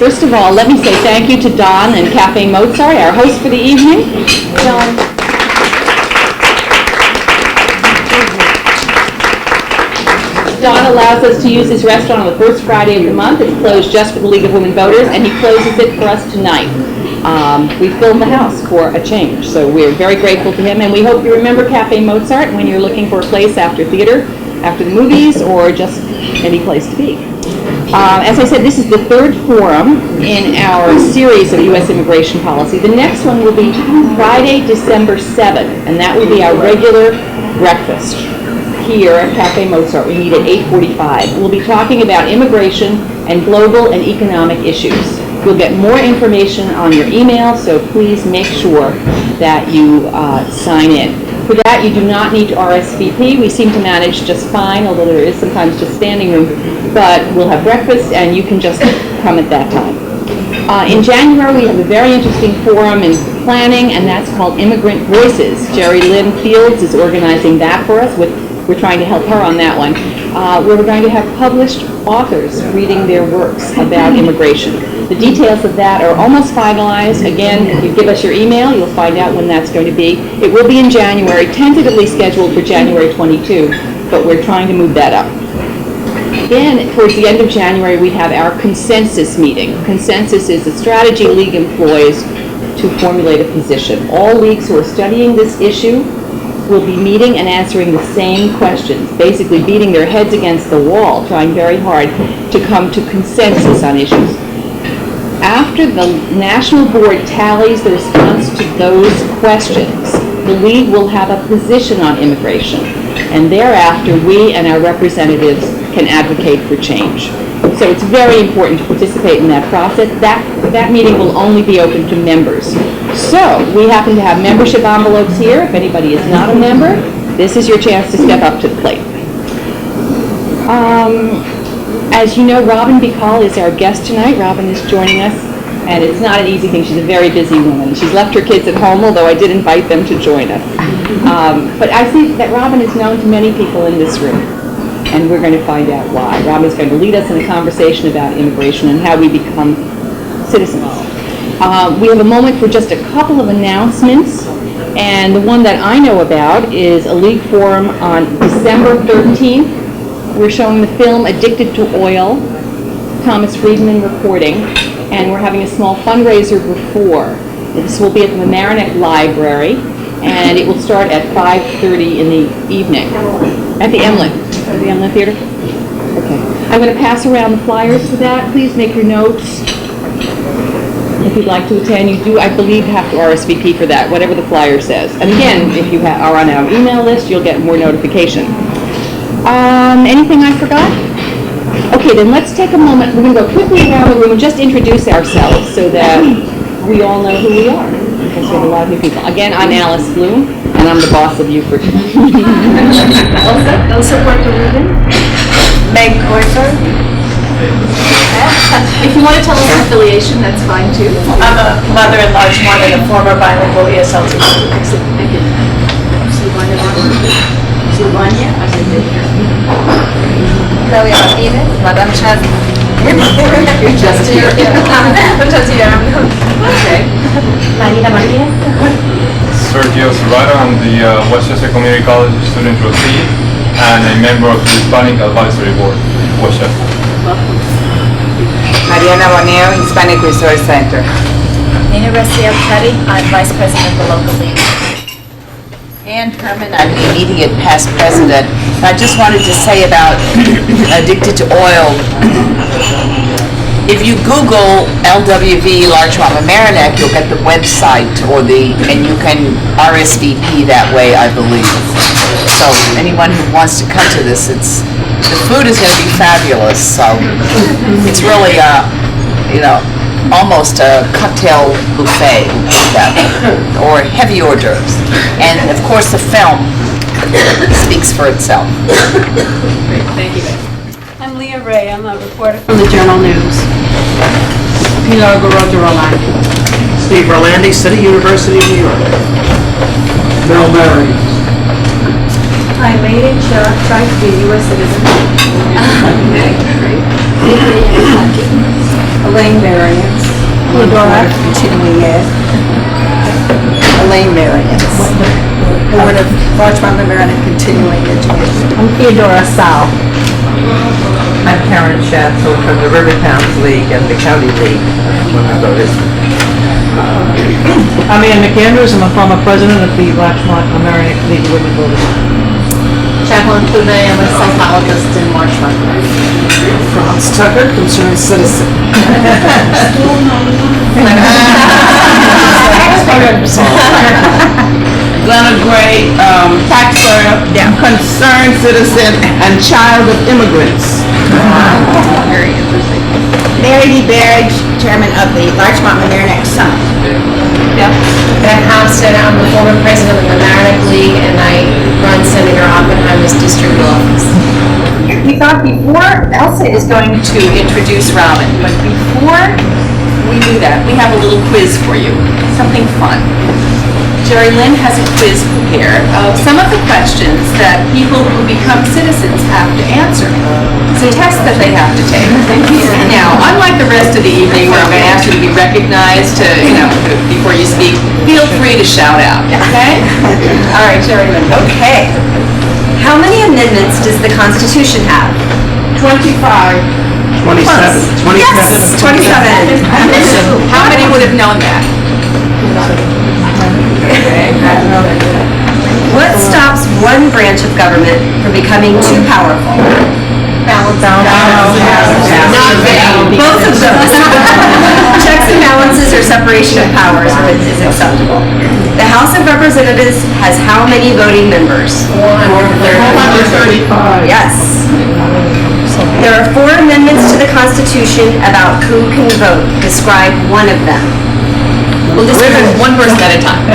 First of all, let me say thank you to Don and Cafe Mozart, our host for the evening. Don allows us to use his restaurant on the first Friday of the month. It's closed just for the League of Women Voters, and he closes it for us tonight. We filmed the house for a change, so we're very grateful to him, and we hope you remember Cafe Mozart when you're looking for a place after theater, after the movies, or just any place to be. As I said, this is the third forum in our series of U.S. immigration policy. The next one will be Friday, December 7th, and that will be our regular breakfast here at Cafe Mozart. We meet at 8:45. We'll be talking about immigration and global and economic issues. You'll get more information on your email, so please make sure that you sign in. For that, you do not need to RSVP. We seem to manage just fine, although there is sometimes just standing room. But we'll have breakfast, and you can just come at that time. In January, we have a very interesting forum in planning, and that's called Immigrant Voices. Jerry Lynn Fields is organizing that for us. We're trying to help her on that one. We're going to have published authors reading their works about immigration. The details of that are almost finalized. Again, if you give us your email, you'll find out when that's going to be. It will be in January, tentatively scheduled for January 22, but we're trying to move that up. Then, towards the end of January, we have our consensus meeting. Consensus is a strategy League employs to formulate a position. All leagues who are studying this issue will be meeting and answering the same questions, basically beating their heads against the wall, trying very hard to come to consensus on issues. After the National Board tallies the response to those questions, the League will have a position on immigration, and thereafter we and our representatives can advocate for change. So it's very important to participate in that process. That meeting will only be open to members. So we happen to have membership envelopes here. If anybody is not a member, this is your chance to step up to the plate. As you know, Robin Bicall is our guest tonight. Robin is joining us, and it's not an easy thing. She's a very busy woman. She's left her kids at home, although I did invite them to join us. But I see that Robin is known to many people in this room, and we're going to find out why. Robin is going to lead us in a conversation about immigration and how we become citizens. We have a moment for just a couple of announcements, and the one that I know about is a League forum on December 13th. We're showing the film Addicted to Oil, Thomas Friedman reporting, and we're having a small fundraiser before. This will be at the Mamaroneck Library, and it will start at 5:30 in the evening at the Emlyn Theater. Okay. I'm going to pass around the flyers for that. Please make your notes. If you'd like to attend, you do, I believe, have to RSVP for that, whatever the flyer says. And again, if you are on our email list, you'll get more notification. Anything I forgot? Okay, then let's take a moment. We're going to go quickly around the room and just introduce ourselves so that we all know who we are, because we have a lot of new people. Again, I'm Alice Bloom, and I'm the boss of Beaufort. Elsa Puerto Rican. Meg Coyfer. If you want to tell us your affiliation, that's fine too. I'm a mother-in-law to one and a former bilingual ESL teacher. Excellent, thank you. Silvania. Claudia Martinez, Madame Chaz. You're just here. I'm just here. Okay. Marina Martinez. Sergio Serrano, I'm the Westchester Community College student trustee and a member of the Hispanic Advisory Board in Westchester. Welcome. Mariana Boneo, Hispanic Resource Center. Nina Reciel-Petty, I'm Vice President of the local league. Ann Herman, I'm the immediate past president. I just wanted to say about Addicted to Oil. If you Google LWV Larchmont Mamaroneck, you'll get the website and you can RSVP that way, I believe. So anyone who wants to come to this, the food is going to be fabulous. So it's really almost a cocktail buffet or heavy hors d'oeuvres. And of course the film speaks for itself. Great, thank you. I'm Leah Ray. I'm a reporter from the Journal News. Pilar Rolandi. Steve Rolandi, City University of New York. Bill Murray. Hi, Mayday Shah, trying to be a U.S. citizen. Okay, great. Elaine Marion. Theodora. Continuing ed. Elaine Marion. Board of Larchmont Mamaroneck Continuing Education. I'm Theodora Sal. I'm Karen Schatzel from the River Towns League and the County League of Women Voters. I'm Ann McAndrews, I'm a former president of the Larchmont Mamaroneck League of Women Voters. Jacqueline Pounet, I'm a psychologist in Marchmont. Franz Tucker, concerned citizen. Glenna Gray, taxpayer, concerned citizen, and child of immigrants. Very interesting. Mary D. Barrage, chairman of the Larchmont Mamaroneck Summit. Beth Hofstad, I'm the former president of the Mamaroneck League, and I run Senator Oppenheimer's district office. We thought before, Elsa is going to introduce Robin, but before we do that, we have a little quiz for you, something fun. Jerry Lynn has a quiz prepared of some of the questions that people who become citizens have to answer. It's a test that they have to take. Now, unlike the rest of the evening where I'm going to ask you to be recognized before you speak, feel free to shout out, okay? All right, Jerry Lynn. Okay. How many amendments does the Constitution have? 25. 27. Yes, 27. How many would have known that? What stops one branch of government from becoming too powerful? Balance. Both of those. Checks and balances or separation of powers is acceptable. The House of Representatives has how many voting members? 435. Yes. There are 4 amendments to the Constitution about who can vote. Describe one of them. We'll just do one person at a time.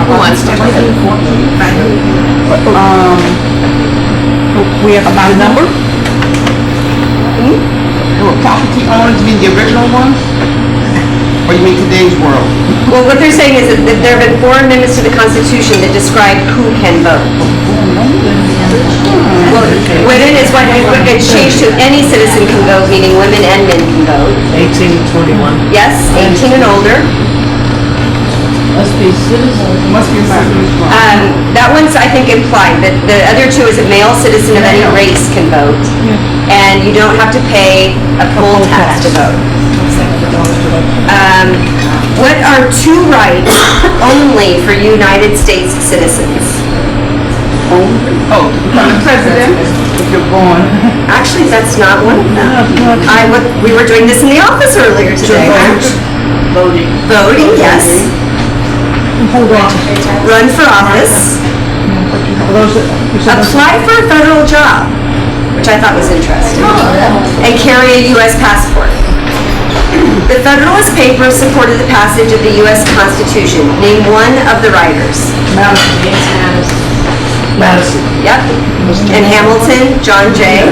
Who wants to? We have about a number? Property owners, you mean the original one? Or you mean today's world? Well, what they're saying is that there have been 4 amendments to the Constitution that describe who can vote. Well, women is what it's changed to any citizen can vote, meaning women and men can vote. 18 to 21. Yes, 18 and older. Must be citizen. Must be citizen. That one's, I think, implied. The other 2 is a male citizen of any race can vote, and you don't have to pay a poll tax to vote. What are 2 rights only for United States citizens? Oh, from the president, if you're born. Actually, that's not one of them. We were doing this in the office earlier today. Voting. Voting, yes. Run for office. Apply for a federal job, which I thought was interesting. And carry a U.S. passport. The Federalist Papers supported the passage of the U.S. Constitution. Name one of the writers. Madison. Yep. And Hamilton, John Jay.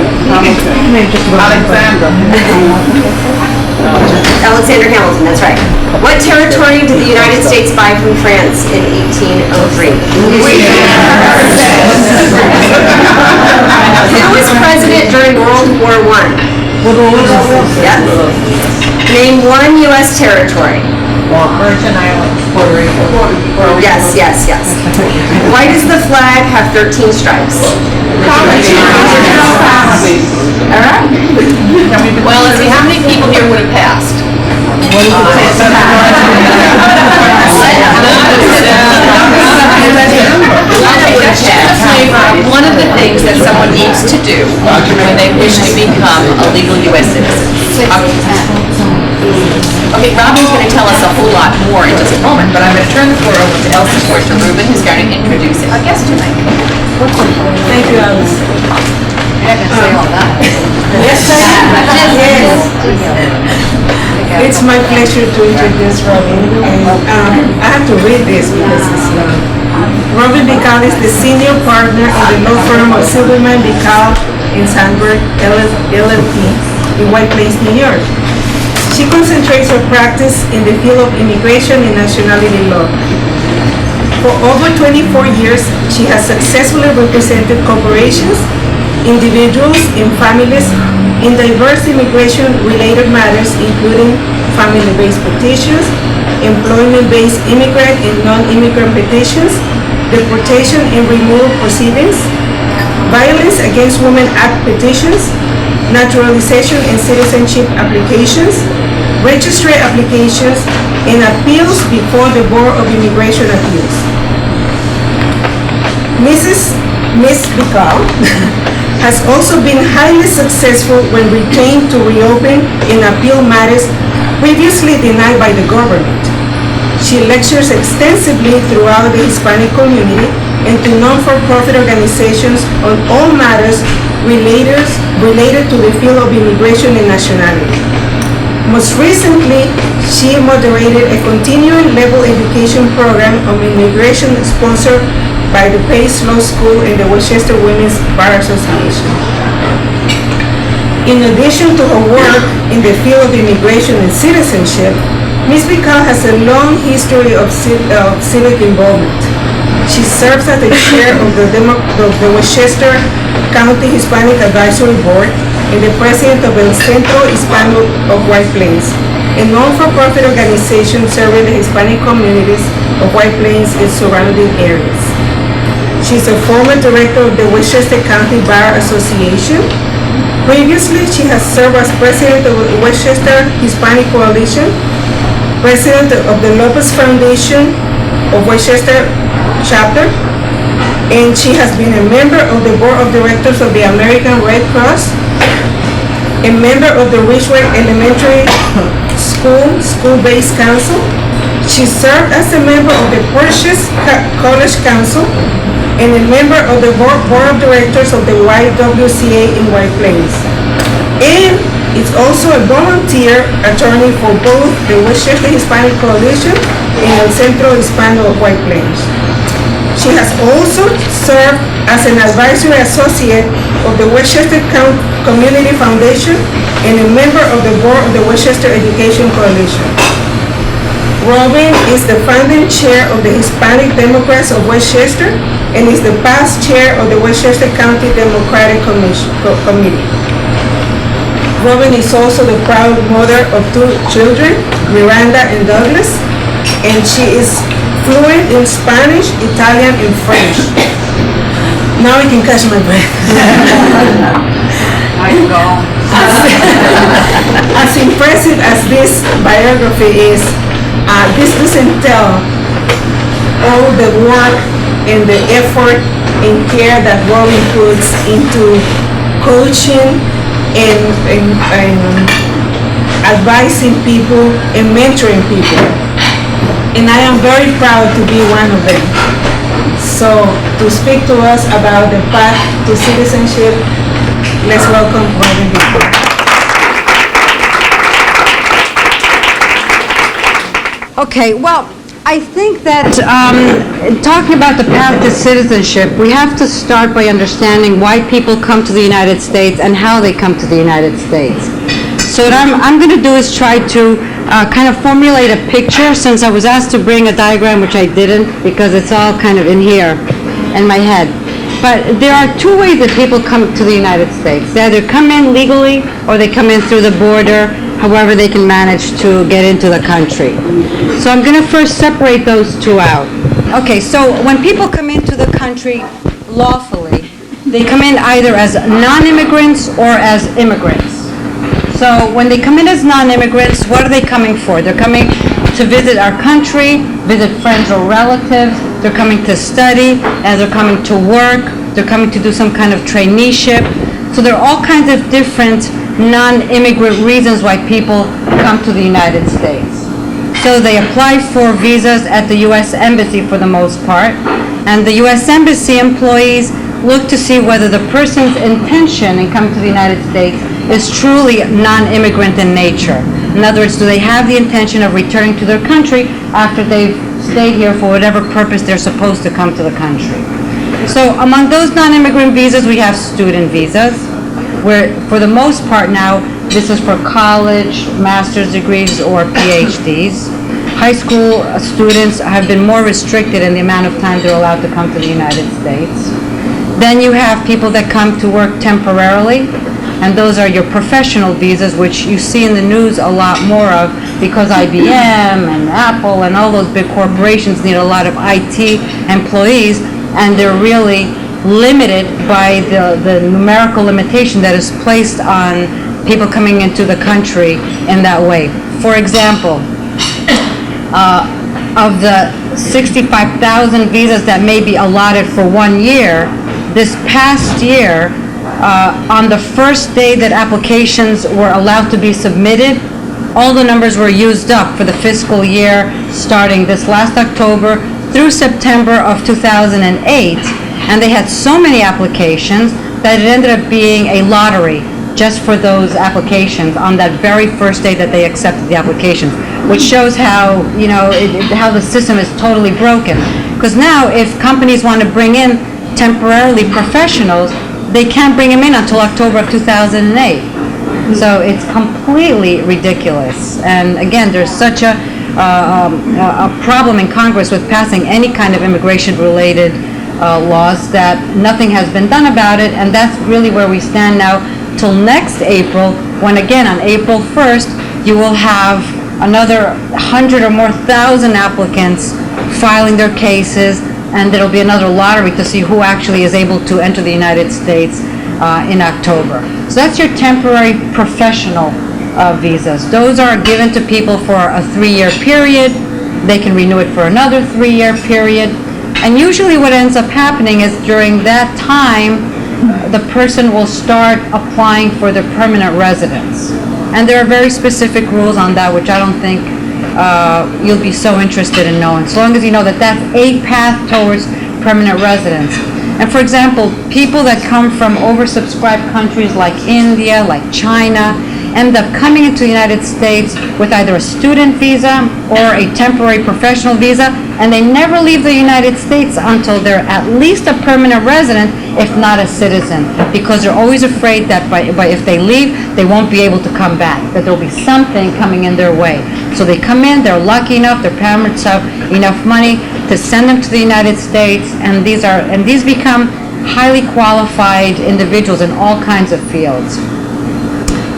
Alexander Hamilton, that's right. What territory did the United States buy from France in 1803? Who was president during World War I? Yep. Name one U.S. territory. Virgin Islands, Puerto Rico. Yes. Why does the flag have 13 stripes? All right. Well, let's see, how many people here would have passed? One of the things that someone needs to do when they wish to become a legal U.S. citizen. Okay, Robin's going to tell us a whole lot more in just a moment, but I'm going to turn the floor over to Elsa Ford to Ruben, who's going to introduce our guest tonight. Thank you, Alice. You're not going to say all that. Yes, I am. It's my pleasure to introduce Robin. And I have to read this because it's long. Robin Bicall is the senior partner in the law firm of Silverman Bicall in Sandburg, LLP, in White Plains, New York. She concentrates her practice in the field of immigration and nationality law. For over 24 years, she has successfully represented corporations individuals and families in diverse immigration-related matters, including family-based petitions, employment-based immigrant and non-immigrant petitions, deportation and removal proceedings, Violence Against Women Act petitions, naturalization and citizenship applications, registry applications, and appeals before the Board of Immigration Appeals. Ms. Bicall has also been highly successful when retained to reopen and appeal matters previously denied by the government. She lectures extensively throughout the Hispanic community and to non-for-profit organizations on all matters related to the field of immigration and nationality. Most recently, she moderated a continuing level education program on immigration sponsored by the Pace Law School and the Westchester Women's Bar Association. In addition to her work in the field of immigration and citizenship, Ms. Bicall has a long history of civic involvement. She serves as the chair of the Westchester County Hispanic Advisory Board and the president of El Centro Hispano of White Plains, a non-for-profit organization serving the Hispanic communities of White Plains and surrounding areas. She's a former director of the Westchester County Bar Association. Previously, she has served as president of the Westchester Hispanic Coalition, president of the Lopez Foundation of Westchester Chapter, and she has been a member of the board of directors of the American Red Cross, a member of the Ridgeway Elementary School-Based Council. She served as a member of the Purchase College Council and a member of the board of directors of the YWCA in White Plains. And is also a volunteer attorney for both the Westchester Hispanic Coalition and El Centro Hispano of White Plains. She has also served as an advisory associate of the Westchester Community Foundation and a member of the board of the Westchester Education Coalition. Robin is the founding chair of the Hispanic Democrats of Westchester and is the past chair of the Westchester County Democratic Committee. Robin is also the proud mother of 2 children, Miranda and Douglas, and she is fluent in Spanish, Italian, and French. Now I can catch my breath. As impressive as this biography is, this doesn't tell all the work and the effort and care that Robin puts into coaching and advising people and mentoring people. And I am very proud to be one of them. So to speak to us about the path to citizenship, let's welcome Robin Bicall. Okay, well, I think that talking about the path to citizenship, we have to start by understanding why people come to the United States and how they come to the United States. So what I'm going to do is try to kind of formulate a picture, since I was asked to bring a diagram, which I didn't, because it's all kind of in here in my head. But there are 2 ways that people come to the United States. They either come in legally or they come in through the border, however they can manage to get into the country. So I'm going to first separate those 2 out. Okay, so when people come into the country lawfully, they come in either as non-immigrants or as immigrants. So when they come in as non-immigrants, what are they coming for? They're coming to visit our country, visit friends or relatives, they're coming to study, and they're coming to work, they're coming to do some kind of traineeship. So there are all kinds of different non-immigrant reasons why people come to the United States. So they apply for visas at the U.S. Embassy for the most part, and the U.S. Embassy employees look to see whether the person's intention in coming to the United States is truly non-immigrant in nature. In other words, do they have the intention of returning to their country after they've stayed here for whatever purpose they're supposed to come to the country. So among those non-immigrant visas, we have student visas, where for the most part now, this is for college, master's degrees, or PhDs. High school students have been more restricted in the amount of time they're allowed to come to the United States. Then you have people that come to work temporarily, and those are your professional visas, which you see in the news a lot more of because IBM and Apple and all those big corporations need a lot of IT employees, and they're really limited by the numerical limitation that is placed on people coming into the country in that way. For example, of the 65,000 visas that may be allotted for 1 year, this past year, on the first day that applications were allowed to be submitted, all the numbers were used up for the fiscal year starting this last October through September of 2008, and they had so many applications that it ended up being a lottery just for those applications on that very first day that they accepted the applications, which shows how, how the system is totally broken. Because now, if companies want to bring in temporarily professionals, they can't bring them in until October of 2008. So it's completely ridiculous. And again, there's such a problem in Congress with passing any kind of immigration-related laws that nothing has been done about it, and that's really where we stand now till next April, when again on April 1st, you will have another 100 or more thousand applicants filing their cases, and there'll be another lottery to see who actually is able to enter the United States in October. So that's your temporary professional visas. Those are given to people for a 3-year period. They can renew it for another 3-year period. And usually what ends up happening is during that time, the person will start applying for their permanent residence. And there are very specific rules on that, which I don't think you'll be so interested in knowing, so long as you know that that's a path towards permanent residence. And for example, people that come from oversubscribed countries like India, like China, end up coming into the United States with either a student visa or a temporary professional visa, and they never leave the United States until they're at least a permanent resident, if not a citizen, because they're always afraid that if they leave, they won't be able to come back, that there'll be something coming in their way. So they come in, they're lucky enough, their parents have enough money to send them to the United States, and these become highly qualified individuals in all kinds of fields.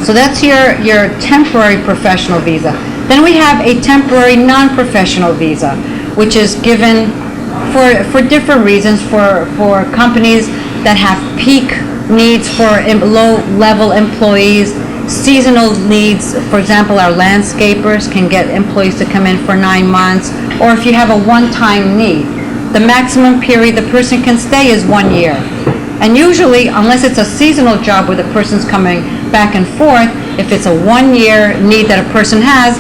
So that's your temporary professional visa. Then we have a temporary non-professional visa, which is given for different reasons, for companies that have peak needs for low-level employees, seasonal needs. For example, our landscapers can get employees to come in for 9 months, or if you have a one-time need. The maximum period the person can stay is 1 year. And usually, unless it's a seasonal job where the person's coming back and forth, if it's a 1-year need that a person has,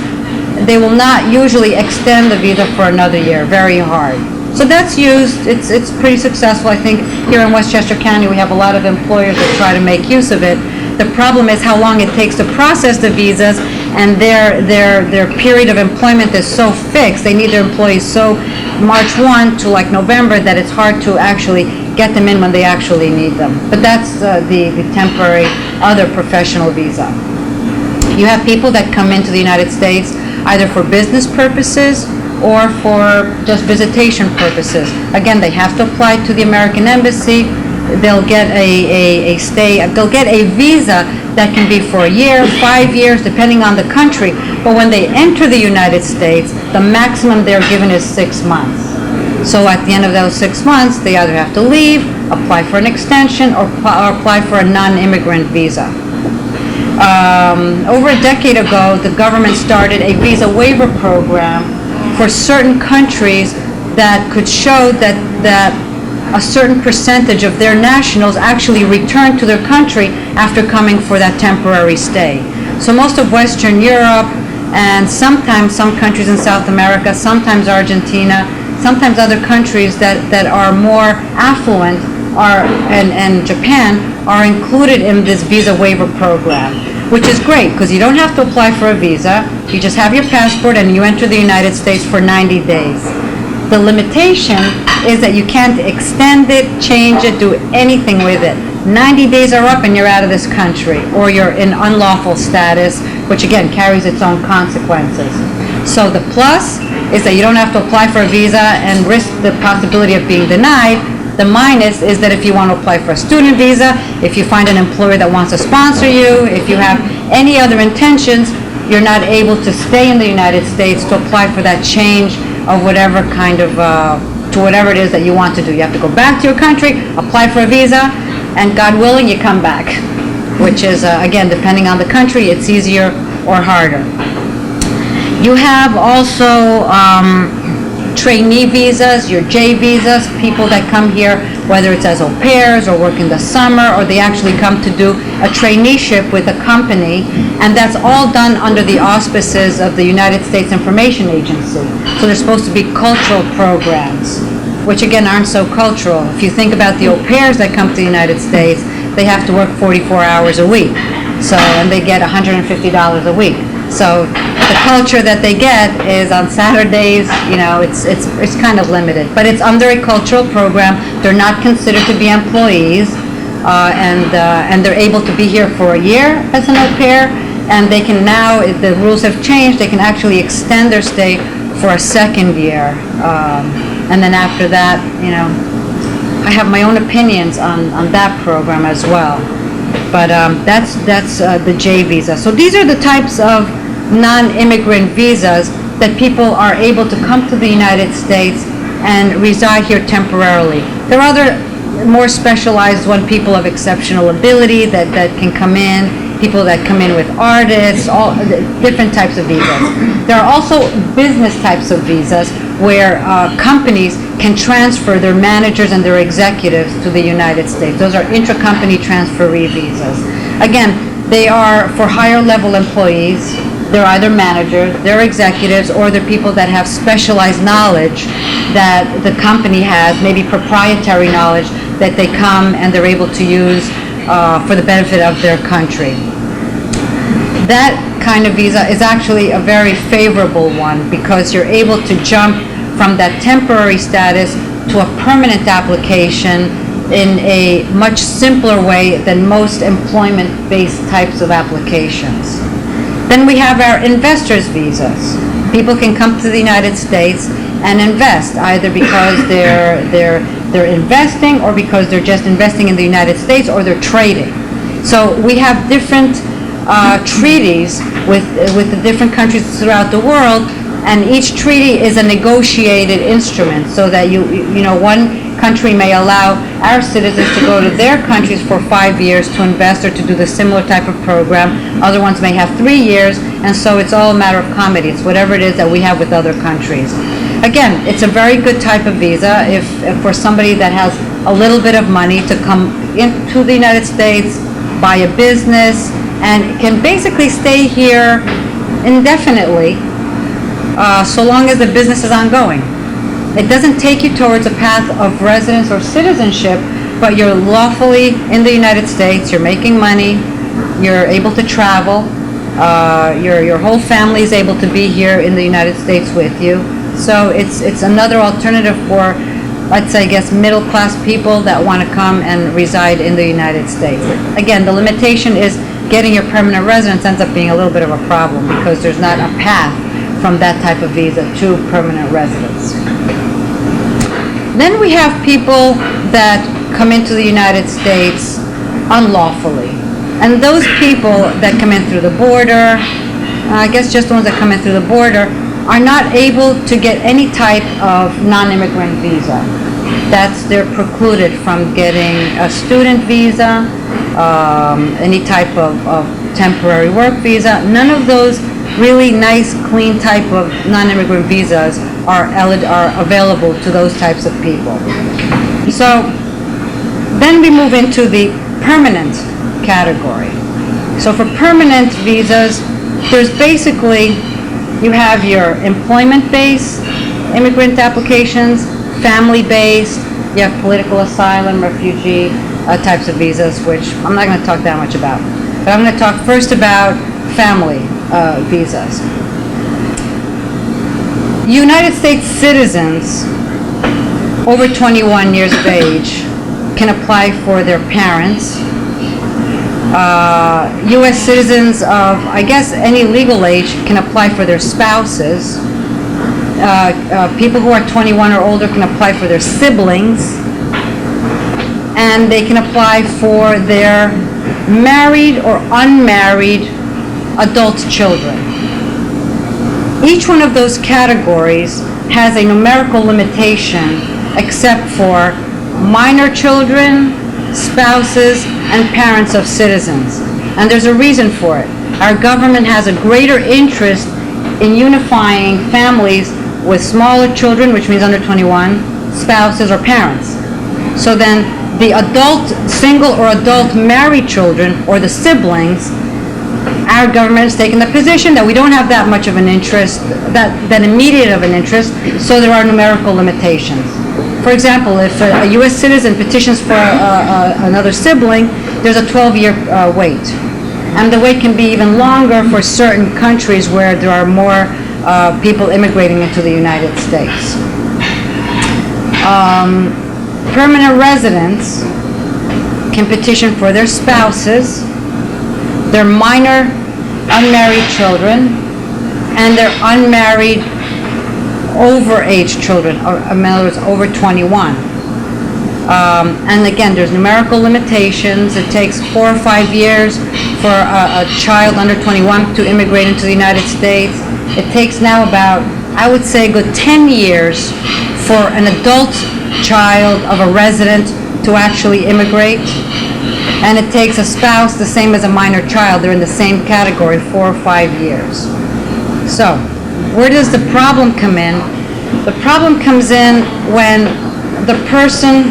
they will not usually extend the visa for another year. Very hard. So that's used. It's pretty successful. I think here in Westchester County we have a lot of employers that try to make use of it. The problem is how long it takes to process the visas, and their period of employment is so fixed. They need their employees so March 1 to like November that it's hard to actually get them in when they actually need them. But that's the temporary other professional visa. You have people that come into the United States either for business purposes or for just visitation purposes. Again, they have to apply to the American Embassy. They'll get they'll get a visa that can be for a year, 5 years, depending on the country. But when they enter the United States, the maximum they're given is 6 months. So at the end of those 6 months, they either have to leave, apply for an extension, or apply for a non-immigrant visa. Over a decade ago, the government started a visa waiver program for certain countries that could show that a certain percentage of their nationals actually returned to their country after coming for that temporary stay. So most of Western Europe, and sometimes some countries in South America, sometimes Argentina, sometimes other countries that are more affluent and Japan are included in this visa waiver program, which is great because you don't have to apply for a visa. You just have your passport and you enter the United States for 90 days. The limitation is that you can't extend it, change it, do anything with it. 90 days are up and you're out of this country, or you're in unlawful status, which again carries its own consequences. So the plus is that you don't have to apply for a visa and risk the possibility of being denied. The minus is that if you want to apply for a student visa, if you find an employer that wants to sponsor you, if you have any other intentions, you're not able to stay in the United States to apply for that change of whatever kind of, to whatever it is that you want to do. You have to go back to your country, apply for a visa, and God willing, you come back, which is, again, depending on the country, it's easier or harder. You have also trainee visas, your J visas, people that come here, whether it's as au pairs or work in the summer, or they actually come to do a traineeship with a company, and that's all done under the auspices of the United States Information Agency. So they're supposed to be cultural programs, which again aren't so cultural. If you think about the au pairs that come to the United States, they have to work 44 hours a week, so, and they get $150 a week. So the culture that they get is on Saturdays, you know, it's kind of limited. But it's under a cultural program. They're not considered to be employees, and they're able to be here for a year as an au pair. And they can now, the rules have changed, they can actually extend their stay for a second year. And then after that, you know, I have my own opinions on that program as well. But that's the J visa. So these are the types of non-immigrant visas that people are able to come to the United States and reside here temporarily. There are other more specialized ones, people of exceptional ability that can come in, people that come in with artists, all different types of visas. There are also business types of visas where companies can transfer their managers and their executives to the United States. Those are intra-company transferee visas. Again, they are for higher level employees. They're either managers, they're executives, or they're people that have specialized knowledge that the company has, maybe proprietary knowledge that they come and they're able to use for the benefit of their country. That kind of visa is actually a very favorable one because you're able to jump from that temporary status to a permanent application in a much simpler way than most employment-based types of applications. Then we have our investors' visas. People can come to the United States and invest, either because they're investing or because they're just investing in the United States or they're trading. So we have different treaties with the different countries throughout the world, and each treaty is a negotiated instrument so that you know, one country may allow our citizens to go to their countries for 5 years to invest or to do the similar type of program. Other ones may have 3 years, and so it's all a matter of comedy. It's whatever it is that we have with other countries. Again, it's a very good type of visa if for somebody that has a little bit of money to come into the United States, buy a business, and can basically stay here indefinitely so long as the business is ongoing. It doesn't take you towards a path of residence or citizenship, but you're lawfully in the United States, you're making money, you're able to travel, your whole family is able to be here in the United States with you. So it's another alternative for, let's say, I guess, middle-class people that want to come and reside in the United States. Again, the limitation is getting your permanent residence ends up being a little bit of a problem because there's not a path from that type of visa to permanent residence. Then we have people that come into the United States unlawfully. And those people that come in through the border, I guess just the ones that come in through the border, are not able to get any type of non-immigrant visa. They're precluded from getting a student visa, any type of temporary work visa. None of those really nice, clean type of non-immigrant visas are available to those types of people. So then we move into the permanent category. So for permanent visas, there's basically, you have your employment-based immigrant applications, family-based, you have political asylum, refugee types of visas, which I'm not going to talk that much about. But I'm going to talk first about family visas. United States citizens over 21 years of age can apply for their parents. U.S. citizens of, I guess, any legal age can apply for their spouses. People who are 21 or older can apply for their siblings. and they can apply for their married or unmarried adult children. Each one of those categories has a numerical limitation except for minor children, spouses, and parents of citizens. And there's a reason for it. Our government has a greater interest in unifying families with smaller children, which means under 21, spouses or parents. So then the adult single or adult married children, or the siblings, our government has taken the position that we don't have that much of an interest, that immediate of an interest, so there are numerical limitations. For example, if a U.S. citizen petitions for another sibling, there's a 12-year wait. And the wait can be even longer for certain countries where there are more people immigrating into the United States. Permanent residents can petition for their spouses, their minor unmarried children, and their unmarried overage children, or in other words, over 21. And again, there's numerical limitations. It takes 4 or 5 years for a child under 21 to immigrate into the United States. It takes now about, I would say, a good 10 years for an adult child of a resident to actually immigrate. And it takes a spouse the same as a minor child. They're in the same category, 4 or 5 years. So, where does the problem come in? The problem comes in when the person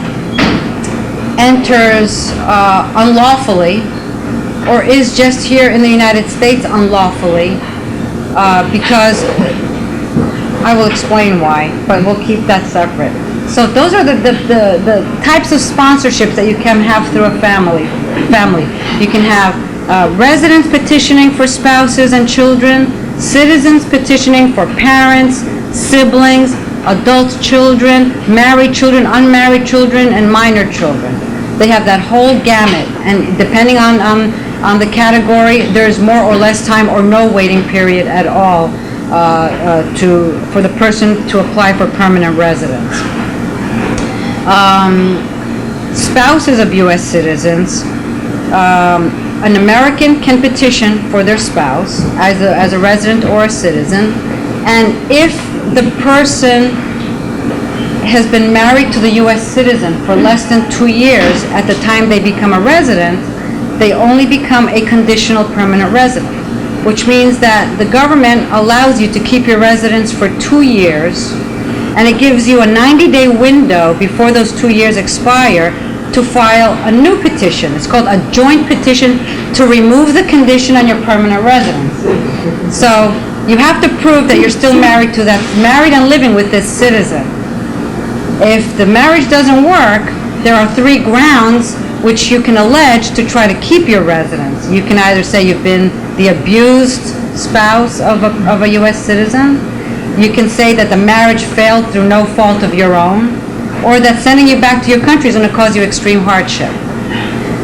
enters unlawfully, or is just here in the United States unlawfully, because I will explain why, but we'll keep that separate. So those are the types of sponsorships that you can have through a family. You can have residents petitioning for spouses and children, citizens petitioning for parents, siblings, adult children, married children, unmarried children, and minor children. They have that whole gamut, and depending on the category, there's more or less time or no waiting period at all for the person to apply for permanent residence. Spouses of U.S. citizens, an American can petition for their spouse as a resident or a citizen, and if the person has been married to the U.S. citizen for less than 2 years at the time they become a resident, they only become a conditional permanent resident, which means that the government allows you to keep your residence for 2 years, and it gives you a 90-day window before those 2 years expire to file a new petition. It's called a joint petition to remove the condition on your permanent residence. So you have to prove that you're still married and living with this citizen. If the marriage doesn't work, there are 3 grounds which you can allege to try to keep your residence. You can either say you've been the abused spouse of a U.S. citizen. You can say that the marriage failed through no fault of your own, or that sending you back to your country is going to cause you extreme hardship.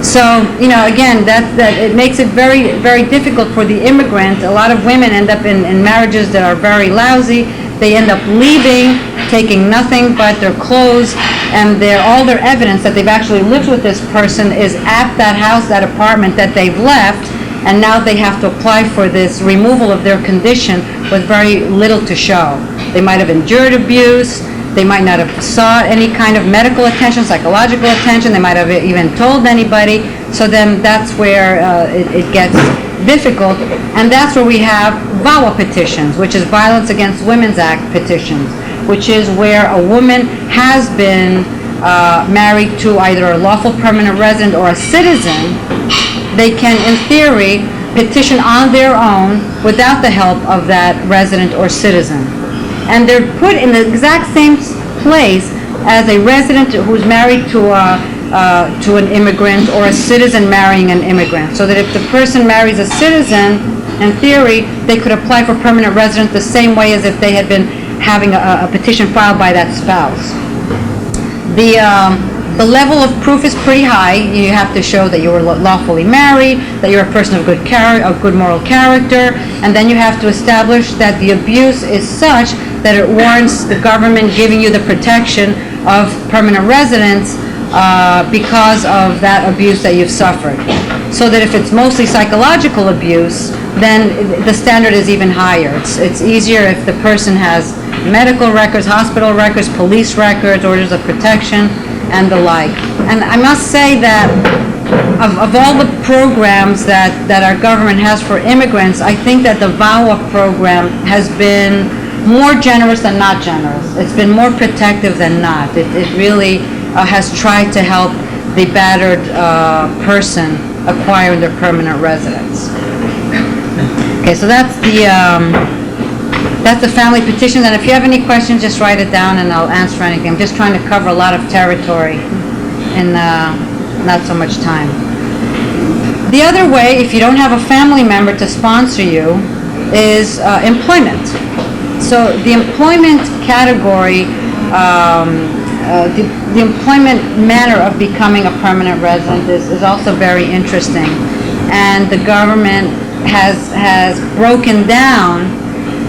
So, again, that it makes it very, very difficult for the immigrant. A lot of women end up in marriages that are very lousy. They end up leaving, taking nothing but their clothes, and all their evidence that they've actually lived with this person is at that house, that apartment that they've left, and now they have to apply for this removal of their condition with very little to show. They might have endured abuse. They might not have sought any kind of medical attention, psychological attention. They might have even told anybody. So then that's where it gets difficult. And that's where we have VAWA petitions, which is Violence Against Women's Act petitions, which is where a woman has been married to either a lawful permanent resident or a citizen. They can, in theory, petition on their own without the help of that resident or citizen. And they're put in the exact same place as a resident who's married to an immigrant, or a citizen marrying an immigrant. So that if the person marries a citizen, in theory, they could apply for permanent residence the same way as if they had been having a petition filed by that spouse. The level of proof is pretty high. You have to show that you were lawfully married, that you're a person of good moral character, and then you have to establish that the abuse is such that it warrants the government giving you the protection of permanent residence because of that abuse that you've suffered. So that if it's mostly psychological abuse, then the standard is even higher. It's easier if the person has medical records, hospital records, police records, orders of protection, and the like. And I must say that of all the programs that our government has for immigrants, I think that the VAWA program has been more generous than not generous. It's been more protective than not. It really has tried to help the battered person acquire their permanent residence. Okay, so that's the family petitions, and if you have any questions, just write it down and I'll answer anything. I'm just trying to cover a lot of territory in not so much time. The other way, if you don't have a family member to sponsor you, is employment. So the employment category, the employment manner of becoming a permanent resident is also very interesting. And the government has broken down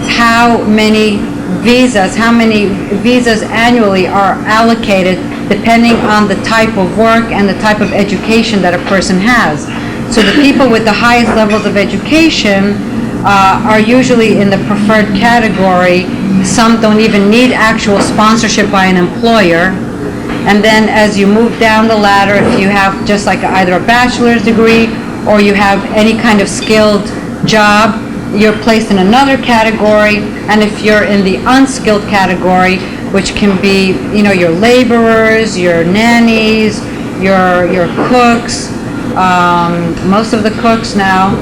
how many visas annually are allocated depending on the type of work and the type of education that a person has. So the people with the highest levels of education are usually in the preferred category. Some don't even need actual sponsorship by an employer. And then as you move down the ladder, if you have just like either a bachelor's degree or you have any kind of skilled job, you're placed in another category. And if you're in the unskilled category, which can be, your laborers, your nannies, your cooks, most of the cooks now,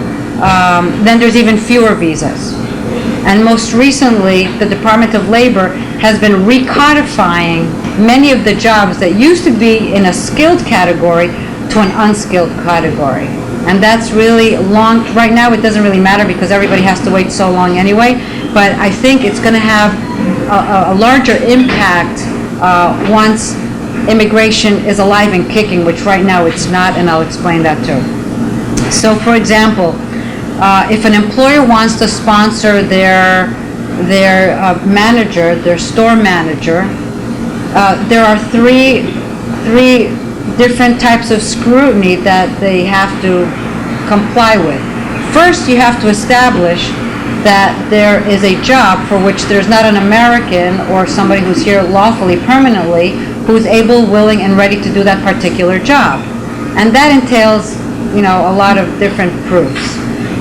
then there's even fewer visas. And most recently, the Department of Labor has been recodifying many of the jobs that used to be in a skilled category to an unskilled category. And that's really long. Right now, it doesn't really matter because everybody has to wait so long anyway. But I think it's going to have a larger impact once immigration is alive and kicking, which right now it's not, and I'll explain that too. So, for example, if an employer wants to sponsor their manager, their store manager, there are three different types of scrutiny that they have to comply with. First, you have to establish that there is a job for which there's not an American or somebody who's here lawfully, permanently, who's able, willing, and ready to do that particular job. And that entails, a lot of different proofs.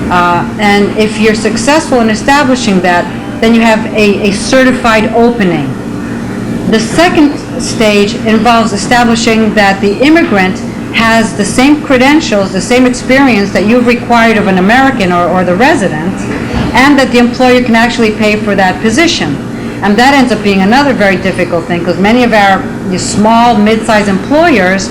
And if you're successful in establishing that, then you have a certified opening. The second stage involves establishing that the immigrant has the same credentials, the same experience that you've required of an American or the resident, and that the employer can actually pay for that position. And that ends up being another very difficult thing because many of our small, mid-sized employers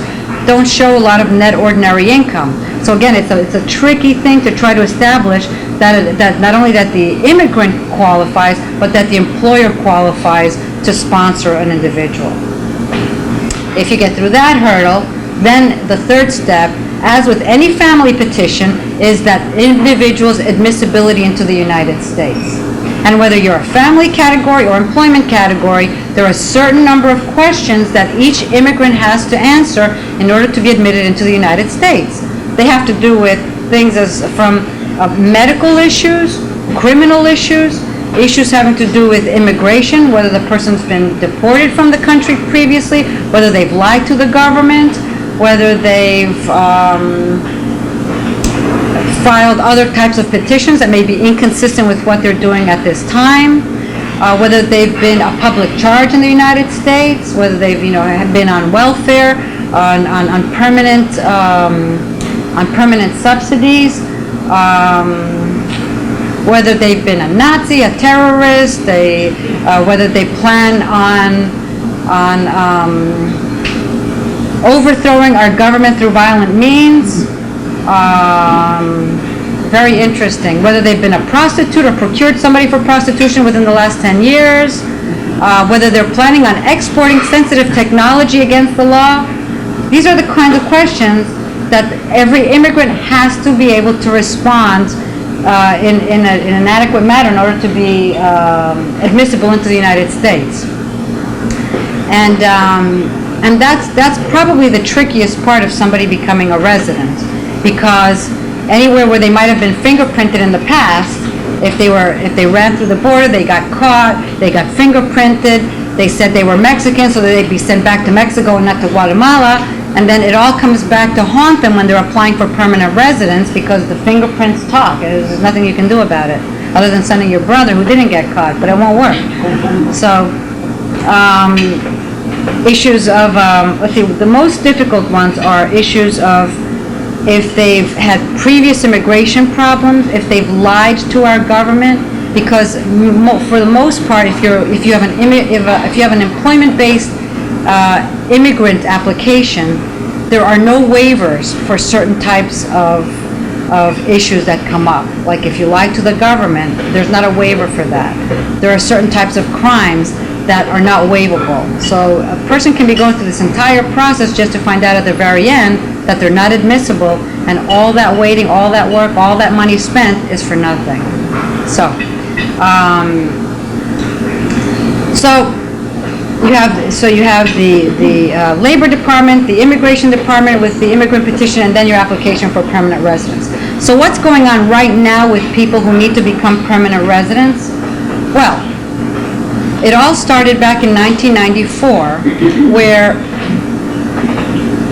don't show a lot of net ordinary income. So again, it's a tricky thing to try to establish that not only that the immigrant qualifies, but that the employer qualifies to sponsor an individual. If you get through that hurdle, then the third step, as with any family petition, is that individual's admissibility into the United States. And whether you're a family category or employment category, there are a certain number of questions that each immigrant has to answer in order to be admitted into the United States. They have to do with things from medical issues, criminal issues, issues having to do with immigration, whether the person's been deported from the country previously, whether they've lied to the government, whether they've filed other types of petitions that may be inconsistent with what they're doing at this time, whether they've been a public charge in the United States, whether they've have been on welfare, on permanent subsidies, whether they've been a Nazi, a terrorist, whether they plan on overthrowing our government through violent means. Very interesting. Whether they've been a prostitute or procured somebody for prostitution within the last 10 years. Whether they're planning on exporting sensitive technology against the law. These are the kinds of questions that every immigrant has to be able to respond in an adequate manner in order to be admissible into the United States. And And that's probably the trickiest part of somebody becoming a resident, because anywhere where they might have been fingerprinted in the past, if they ran through the border, they got caught, they got fingerprinted, they said they were Mexican, so that they'd be sent back to Mexico and not to Guatemala, and then it all comes back to haunt them when they're applying for permanent residence, because the fingerprints talk. There's nothing you can do about it, other than sending your brother who didn't get caught, but it won't work. So, issues of, let's see, the most difficult ones are issues of if they've had previous immigration problems, if they've lied to our government, because for the most part, if you have an employment-based immigrant application, there are no waivers for certain types of issues that come up. Like if you lie to the government, there's not a waiver for that. There are certain types of crimes that are not waivable. So a person can be going through this entire process just to find out at the very end that they're not admissible, and all that waiting, all that work, all that money spent is for nothing. So, you have the Labor Department, the Immigration Department with the immigrant petition, and then your application for permanent residence. So what's going on right now with people who need to become permanent residents? Well, it all started back in 1994, where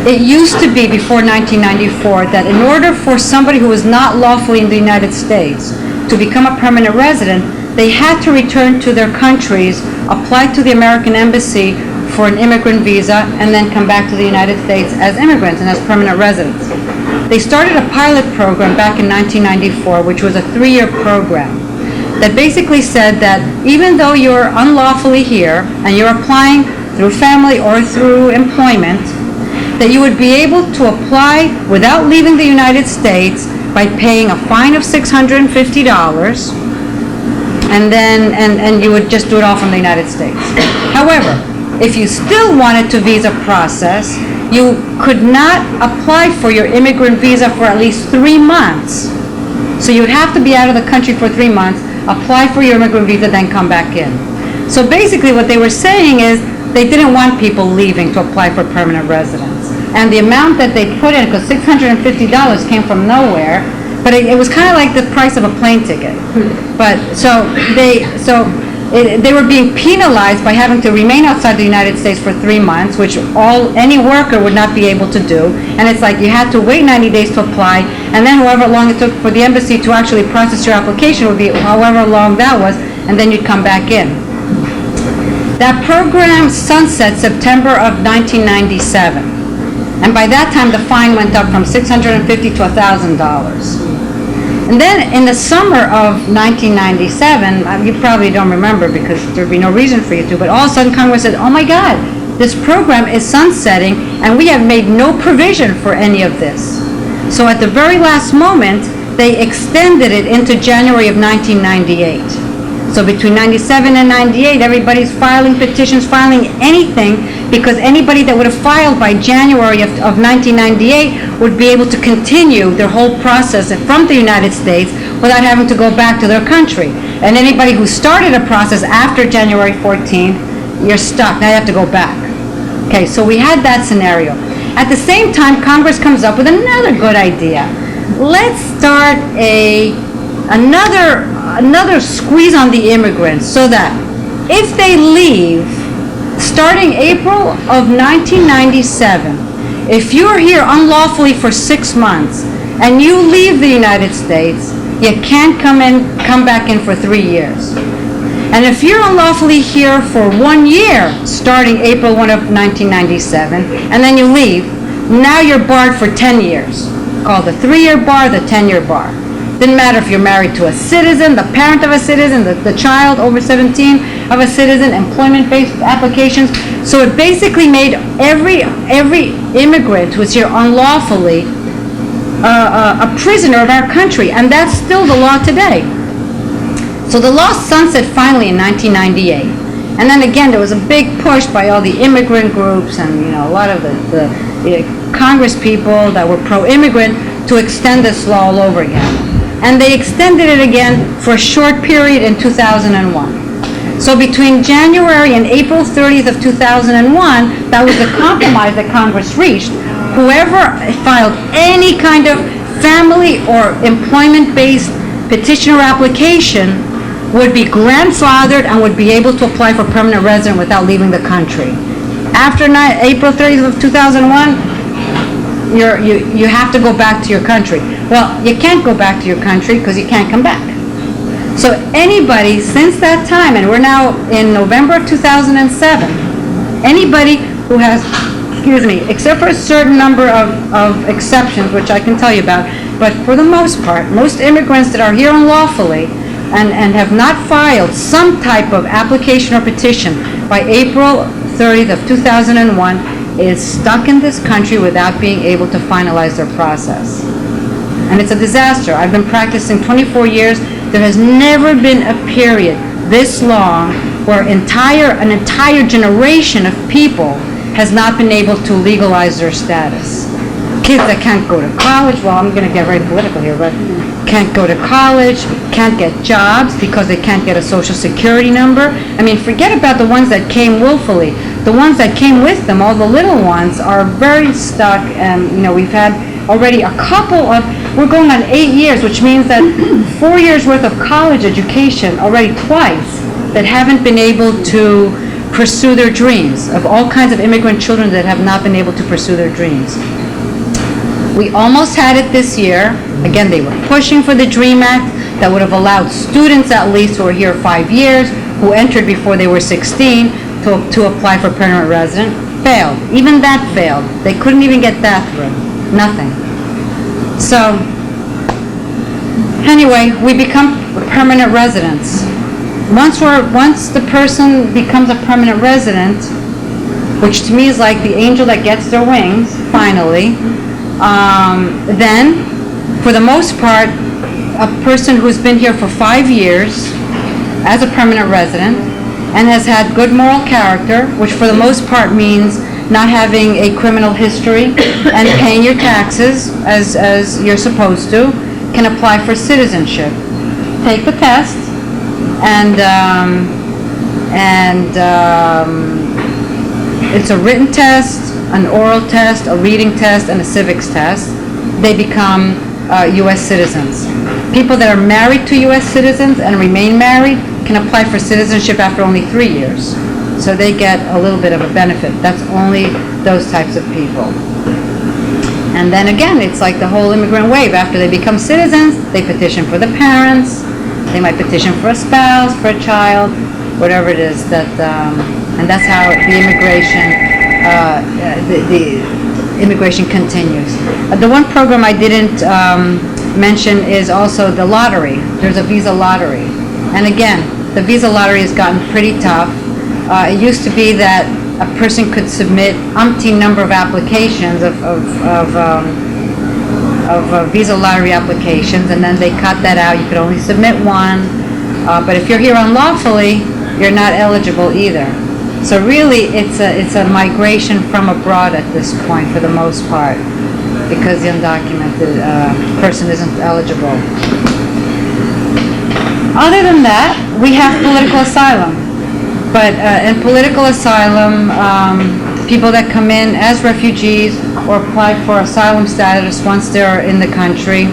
it used to be, before 1994, that in order for somebody who was not lawfully in the United States to become a permanent resident, they had to return to their countries, apply to the American Embassy for an immigrant visa, and then come back to the United States as immigrants and as permanent residents. They started a pilot program back in 1994, which was a 3-year program that basically said that even though you're unlawfully here and you're applying through family or through employment, that you would be able to apply without leaving the United States by paying a fine of $650, and you would just do it all from the United States. However, if you still wanted to visa process, you could not apply for your immigrant visa for at least 3 months. So you would have to be out of the country for 3 months, apply for your immigrant visa, then come back in. So basically what they were saying is they didn't want people leaving to apply for permanent residence. And the amount that they put in, because $650 came from nowhere, but it was kind of like the price of a plane ticket. But they were being penalized by having to remain outside the United States for 3 months, which any worker would not be able to do. And it's like you had to wait 90 days to apply, and then however long it took for the embassy to actually process your application would be however long that was, and then you'd come back in. That program sunset September of 1997. And by that time, the fine went up from $650 to $1,000. And then in the summer of 1997, you probably don't remember because there'd be no reason for you to, but all of a sudden Congress said, oh my God, this program is sunsetting and we have made no provision for any of this. So at the very last moment, they extended it into January of 1998. So between 97 and 98, everybody's filing petitions, filing anything, because anybody that would have filed by January of 1998 would be able to continue their whole process from the United States without having to go back to their country. And anybody who started a process after January 14th, you're stuck. Now you have to go back. Okay, so we had that scenario. At the same time, Congress comes up with another good idea. Let's start another squeeze on the immigrants so that if they leave, starting April of 1997, if you're here unlawfully for 6 months and you leave the United States, you can't come back in for 3 years. And if you're unlawfully here for 1 year, starting April 1 of 1997, and then you leave, now you're barred for 10 years, called the 3-year bar, the 10-year bar. Didn't matter if you're married to a citizen, the parent of a citizen, the child over 17 of a citizen, employment-based applications. So it basically made every immigrant who's here unlawfully a prisoner of our country, and that's still the law today. So the law sunset finally in 1998. And then again, there was a big push by all the immigrant groups and a lot of the Congress people that were pro-immigrant to extend this law all over again. And they extended it again for a short period in 2001. So between January and April 30th of 2001, that was the compromise that Congress reached. Whoever filed any kind of family or employment-based petition or application would be grandfathered and would be able to apply for permanent resident without leaving the country. After April 30th of 2001, you have to go back to your country. Well, you can't go back to your country because you can't come back. So anybody since that time, and we're now in November of 2007, anybody who has, except for a certain number of exceptions, which I can tell you about, but for the most part, most immigrants that are here unlawfully and have not filed some type of application or petition by April 30th of 2001 is stuck in this country without being able to finalize their process. And it's a disaster. I've been practicing 24 years. There has never been a period this long where an entire generation of people has not been able to legalize their status. Kids that can't go to college, well, I'm going to get very political here, but can't go to college, can't get jobs because they can't get a social security number. I mean, forget about the ones that came willfully. The ones that came with them, all the little ones, are very stuck, and, we've had already a couple of, we're going on 8 years, which means that 4 years worth of college education already twice that haven't been able to pursue their dreams, of all kinds of immigrant children that have not been able to pursue their dreams. We almost had it this year. Again, they were pushing for the DREAM Act that would have allowed students at least who were here 5 years, who entered before they were 16, to apply for permanent resident. Failed. Even that failed. They couldn't even get that through. Nothing. So, anyway, we become permanent residents. Once the person becomes a permanent resident, which to me is like the angel that gets their wings, finally, then, for the most part, a person who's been here for 5 years as a permanent resident and has had good moral character, which for the most part means not having a criminal history and paying your taxes as you're supposed to, can apply for citizenship. Take the test, and it's a written test, an oral test, a reading test, and a civics test. They become U.S. citizens. People that are married to U.S. citizens and remain married can apply for citizenship after only 3 years. So they get a little bit of a benefit. That's only those types of people. And then again, it's like the whole immigrant wave. After they become citizens, they petition for the parents. They might petition for a spouse, for a child, whatever it is. And that's how the immigration continues. The one program I didn't mention is also the lottery. There's a visa lottery. And again, the visa lottery has gotten pretty tough. It used to be that a person could submit umpteen number of applications of visa lottery applications, and then they cut that out. You could only submit one. But if you're here unlawfully, you're not eligible either. So really, it's a migration from abroad at this point for the most part, because the undocumented person isn't eligible. Other than that, we have political asylum. But in political asylum, people that come in as refugees or apply for asylum status once they're in the country,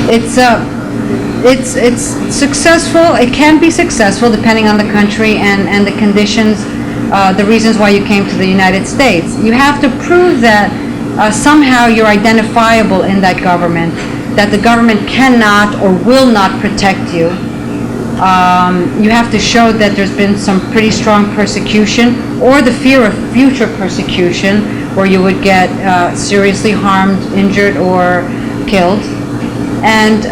it's successful. It can be successful depending on the country and the conditions, the reasons why you came to the United States. You have to prove that somehow you're identifiable in that government, that the government cannot or will not protect you. You have to show that there's been some pretty strong persecution or the fear of future persecution where you would get seriously harmed, injured, or killed. And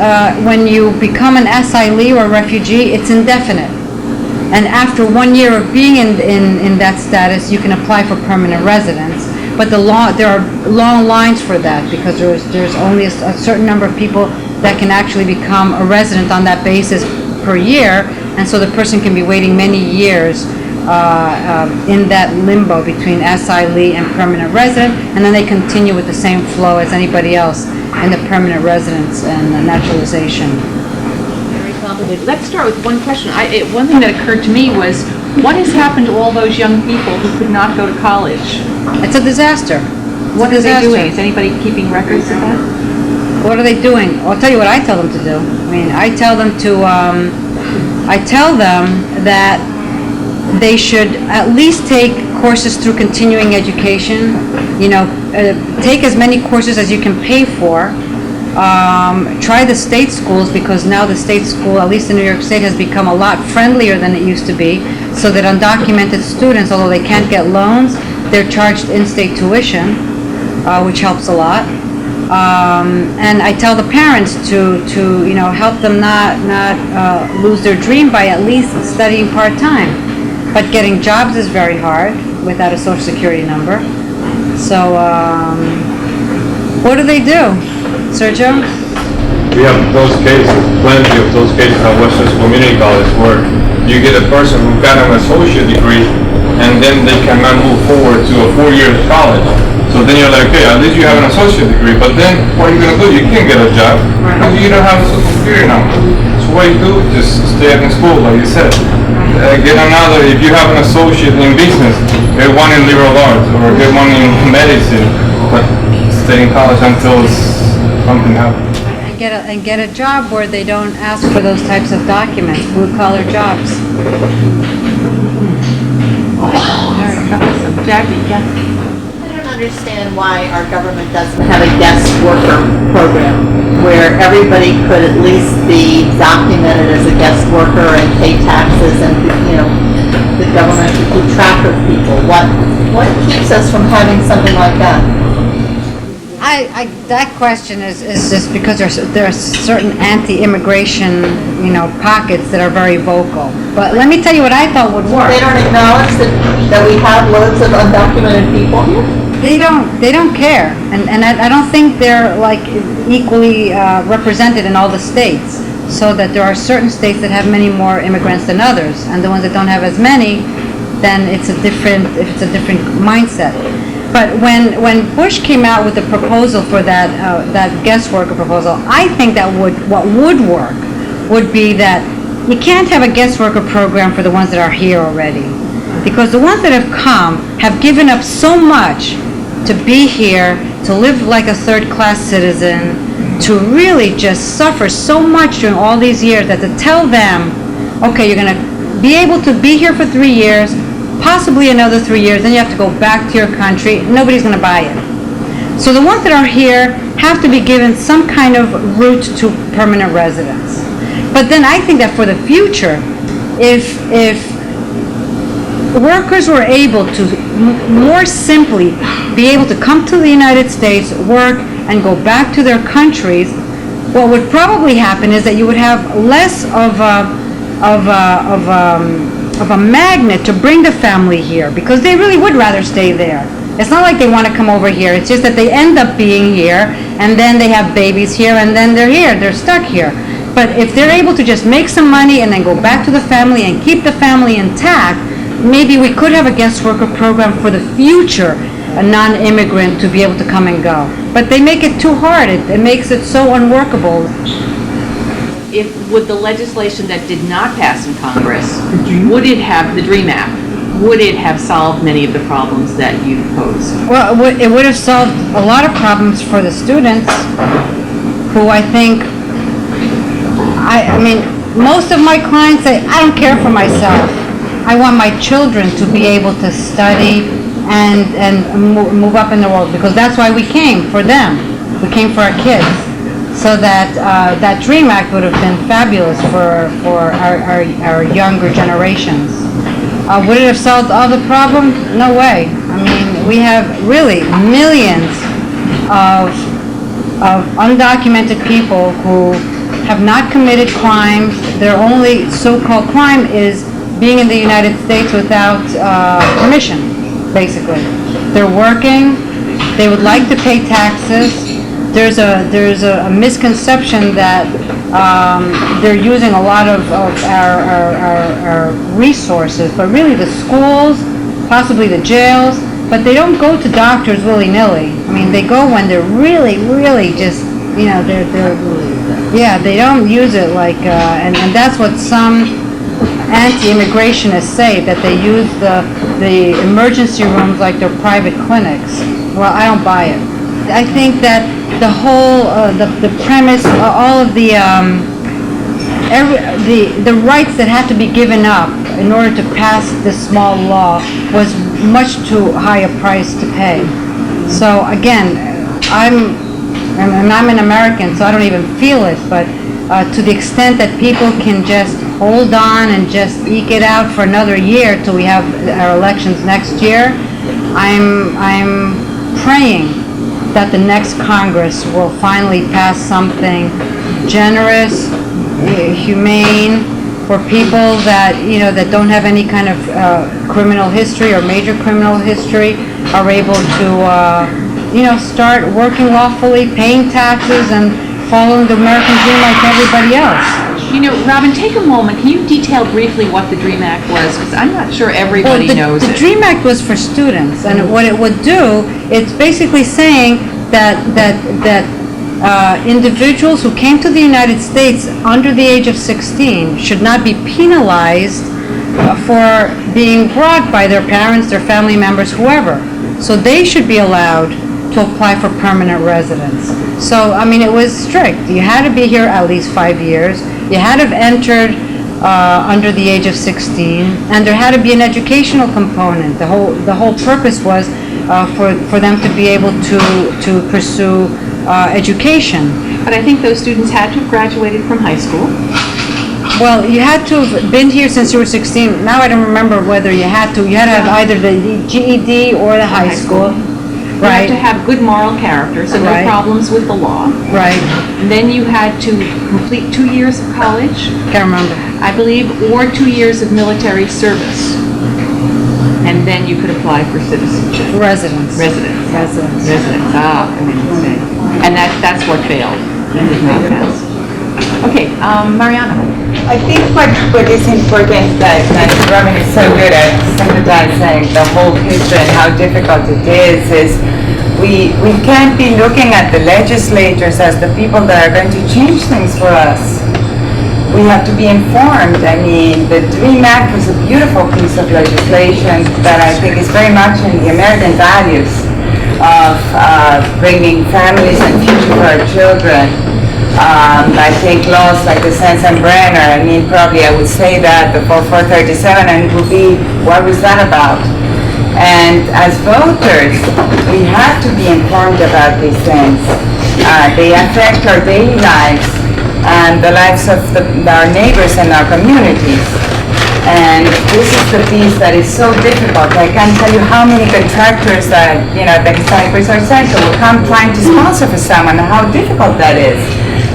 when you become an asylee or refugee, it's indefinite. And after 1 year of being in that status, you can apply for permanent residence. But there are long lines for that because there's only a certain number of people that can actually become a resident on that basis per year, and so the person can be waiting many years in that limbo between asylee and permanent resident, and then they continue with the same flow as anybody else in the permanent residence and naturalization. complicated. Let's start with one question. One thing that occurred to me was, what has happened to all those young people who could not go to college? It's a disaster. What are they Disaster. doing? Is anybody keeping records of that? What are they doing? I'll tell you what I tell them to do. I mean, I tell them that they should at least take courses through continuing education. Take as many courses as you can pay for. Try the state schools, because now the state school, at least in New York State, has become a lot friendlier than it used to be, so that undocumented students, although they can't get loans, they're charged in-state tuition, which helps a lot. And I tell the parents to help them not lose their dream by at least studying part-time. But getting jobs is very hard without a social security number. So what do they do, Sergio? We have those cases, plenty of those cases at Westchester Community College where you get a person who got an associate degree and then they cannot move forward to a 4-year college. So then you're like, okay, at least you have an associate degree, but then what are you going to do? You can't get a job because you don't have a social security number. So what you do, just stay in school, like you said. Get another, if you have an associate in business, get one in liberal arts or get one in medicine, but stay in college until something happens. And get a job where they don't ask for those types of documents, blue-collar jobs. Jackie, yeah. I don't understand why our government doesn't have a guest worker program where everybody could at least be documented as a guest worker and pay taxes and, the government to keep track of people. What keeps us from having something like that? That question is just because there are certain anti-immigration, pockets that are very vocal. But let me tell you what I thought would work. They don't acknowledge that we have loads of undocumented people here? They don't care, and I don't think they're equally represented in all the states. So that there are certain states that have many more immigrants than others, and the ones that don't have as many, then it's a different mindset. But when Bush came out with the proposal for that guest worker proposal, I think that what would work would be that you can't have a guest worker program for the ones that are here already, because the ones that have come have given up so much to be here, to live like a third-class citizen, to really just suffer so much during all these years, that to tell them, okay, you're going to be able to be here for 3 years, possibly another 3 years, then you have to go back to your country, nobody's going to buy it. So the ones that are here have to be given some kind of route to permanent residence. But then I think that for the future, if workers were able to more simply be able to come to the United States, work, and go back to their countries, what would probably happen is that you would have less of a magnet to bring the family here, because they really would rather stay there. It's not like they want to come over here. It's just that they end up being here, and then they have babies here, and then they're here. They're stuck here. But if they're able to just make some money and then go back to the family and keep the family intact, maybe we could have a guest worker program for the future, a non-immigrant to be able to come and go. But they make it too hard. It makes it so unworkable. Would the legislation that did not pass in Congress, would it have the DREAM Act? Would it have solved many of the problems that you posed? Well, it would have solved a lot of problems for the students, who I think, I mean, most of my clients say, I don't care for myself. I want my children to be able to study and move up in the world, because that's why we came, for them. We came for our kids. So that DREAM Act would have been fabulous for our younger generations. Would it have solved all the problems? No way. I mean, we have really millions of undocumented people who have not committed crimes. Their only so-called crime is being in the United States without permission, basically. They're working, they would like to pay taxes. There's a misconception that they're using a lot of our resources, but really the schools, possibly the jails, but they don't go to doctors willy-nilly. I mean, they go when they're really just, they're Yeah, they don't use it like, and that's what some anti-immigrationists say, that they use the emergency rooms like they're private clinics. Well, I don't buy it. I think that the whole, the premise, all of the rights that had to be given up in order to pass this small law was much too high a price to pay. So again, I'm an American, so I don't even feel it, but to the extent that people can just hold on and just eke it out for another year till we have our elections next year, I'm praying that the next Congress will finally pass something generous, humane, for people that, you know, that don't have any kind of criminal history or major criminal history, are able to, you know, start working lawfully, paying taxes, and following the American dream like everybody else. You know, Robin, take a moment. Can you detail briefly what the DREAM Act was? Because I'm not sure everybody knows it. The DREAM Act was for students, and what it would do, it's basically saying that individuals who came to the United States under the age of 16 should not be penalized for being brought by their parents, their family members, whoever. So they should be allowed to apply for permanent residence. So, I mean, it was strict. You had to be here at least 5 years. You had to have entered under the age of 16, and there had to be an educational component. The whole purpose was for them to be able to pursue education. But I think those students had to have graduated from high school. Well, you had to have been here since you were 16. Now I don't remember whether you had to. You had to have either the GED or the high school. You had to have good moral character, so no problems with the law. Right. And then you had to complete 2 years of college. Can't remember. I believe, or 2 years of military service. And then you could apply for citizenship. Residence. Ah, I mean, okay. And that's what failed. That did not pass. Okay, Mariana. I think what is important that Robin is so good at sympathizing the whole history and how difficult it is we can't be looking at the legislators as the people that are going to change things for us. We have to be informed. I mean, the DREAM Act was a beautiful piece of legislation that I think is very much in the American values of bringing families and future for our children. I think laws like the Sensenbrenner, I mean, probably I would say that before 437, and it would be, what was that about? And as voters, we have to be informed about these things. They affect our daily lives and the lives of our neighbors and our communities. And this is the piece that is so difficult. I can't tell you how many contractors that, you know, the Hispanic Resource Center will come trying to sponsor for someone, and how difficult that is.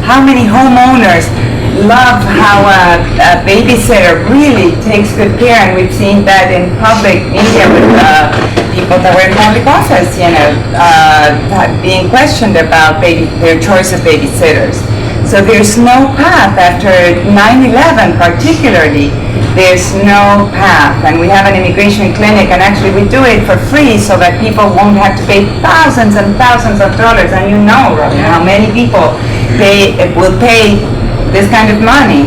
How many homeowners love how a babysitter really takes good care, and we've seen that in public media with people that were in public office, you know, being questioned about their choice of babysitters. So there's no path after 9/11 particularly. There's no path, and we have an immigration clinic, and actually we do it for free so that people won't have to pay thousands and thousands of dollars. And you know, Robin, how many people will pay this kind of money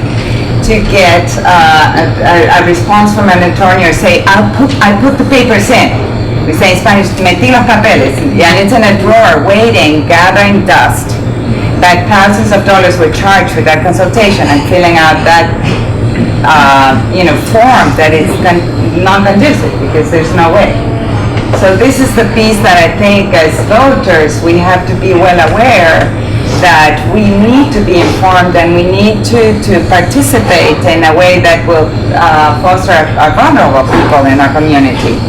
to get a response from an attorney, or say, I put the papers in. We say in Spanish, metí los papeles, and it's in a drawer waiting, gathering dust. That thousands of dollars were charged for that consultation and filling out that form that is non-conducive, because there's no way. So this is the piece that I think as voters we have to be well aware that we need to be informed, and we need to participate in a way that will foster our vulnerable people in our community.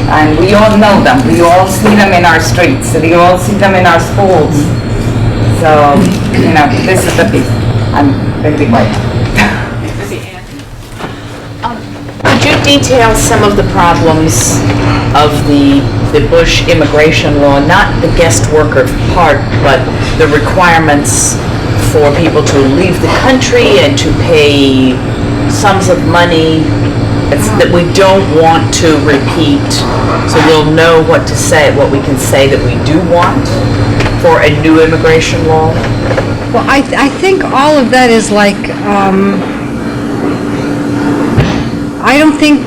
And we all know them. We all see them in our streets. We all see them in our schools. So, you know, this is the piece. I'm going to be quiet. Could you detail some of the problems of the Bush immigration law, not the guest worker part, but the requirements for people to leave the country and to pay sums of money that we don't want to repeat, so we'll know what to say, what we can say that we do want for a new immigration law? Well, I think all of that is like, I don't think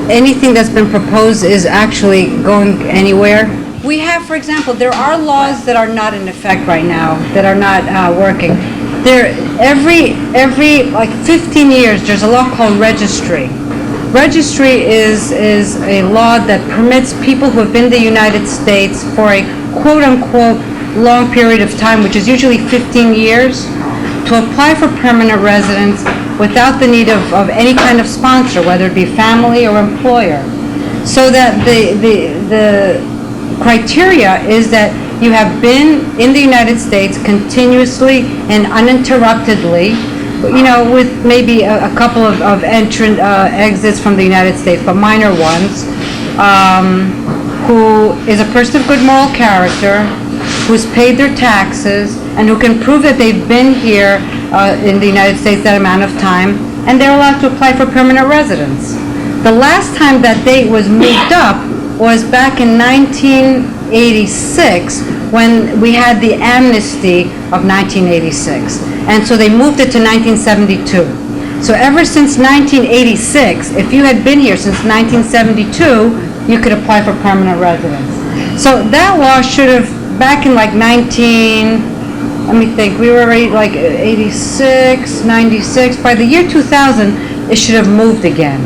anything that's been proposed is actually going anywhere. We have, for example, there are laws that are not in effect right now, that are not working. Every like 15 years, there's a law called registry. Registry is a law that permits people who have been in the United States for a quote-unquote long period of time, which is usually 15 years, to apply for permanent residence without the need of any kind of sponsor, whether it be family or employer. So that the criteria is that you have been in the United States continuously and uninterruptedly, with maybe a couple of exits from the United States, but minor ones, who is a person of good moral character, who's paid their taxes, and who can prove that they've been here in the United States that amount of time, and they're allowed to apply for permanent residence. The last time that date was moved up was back in 1986, when we had the amnesty of 1986. And so they moved it to 1972. So ever since 1986, if you had been here since 1972, you could apply for permanent residence. So that law should have, back in like we were already like 86, 96, by the year 2000, it should have moved again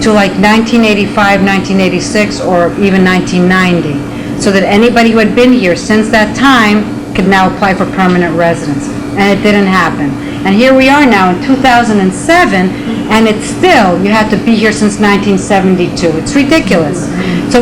to like 1985, 1986, or even 1990, so that anybody who had been here since that time could now apply for permanent residence. And it didn't happen. And here we are now in 2007, and it's still, you have to be here since 1972. It's ridiculous. So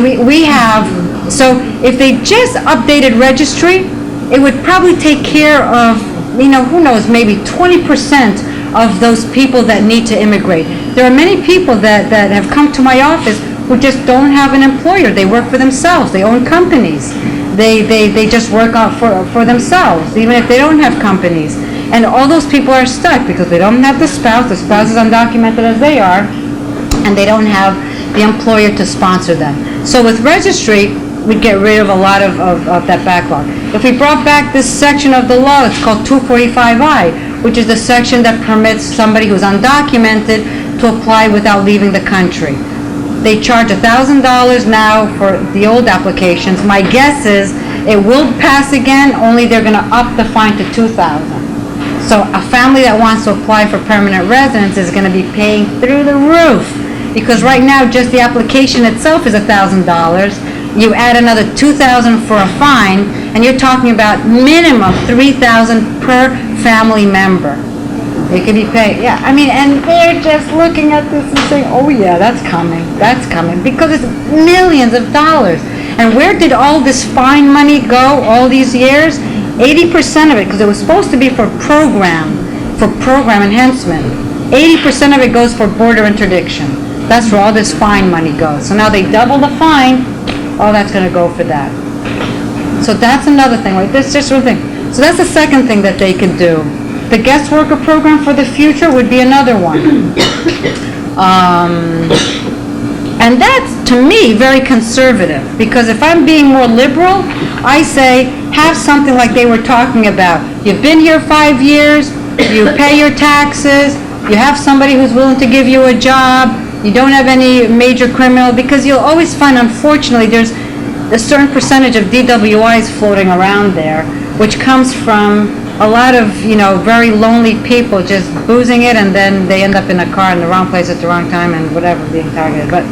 so if they just updated registry, it would probably take care of, who knows, maybe 20% of those people that need to immigrate. There are many people that have come to my office who just don't have an employer. They work for themselves. They own companies. They just work out for themselves, even if they don't have companies. And all those people are stuck because they don't have the spouse. The spouse is undocumented as they are, and they don't have the employer to sponsor them. So with registry, we'd get rid of a lot of that backlog. If we brought back this section of the law, it's called 245I, which is the section that permits somebody who's undocumented to apply without leaving the country. They charge $1,000 now for the old applications. My guess is it will pass again, only they're going to up the fine to $2,000. So a family that wants to apply for permanent residence is going to be paying through the roof, because right now just the application itself is $1,000. You add another $2,000 for a fine, and you're talking about minimum $3,000 per family member. They could be paid, and they're just looking at this and saying, oh yeah, that's coming, because it's millions of dollars. And where did all this fine money go all these years? 80% of it, because it was supposed to be for program enhancement, 80% of it goes for border interdiction. That's where all this fine money goes. So now they double the fine, all that's going to go for that. So that's another thing, right? That's just one thing. So that's the second thing that they could do. The guest worker program for the future would be another one. And that's, to me, very conservative, because if I'm being more liberal, I say have something like they were talking about. You've been here 5 years, you pay your taxes, you have somebody who's willing to give you a job, you don't have any major criminal, because you'll always find, unfortunately, there's a certain percentage of DWIs floating around there, which comes from a lot of, very lonely people just boozing it, and then they end up in a car in the wrong place at the wrong time and whatever, being targeted. But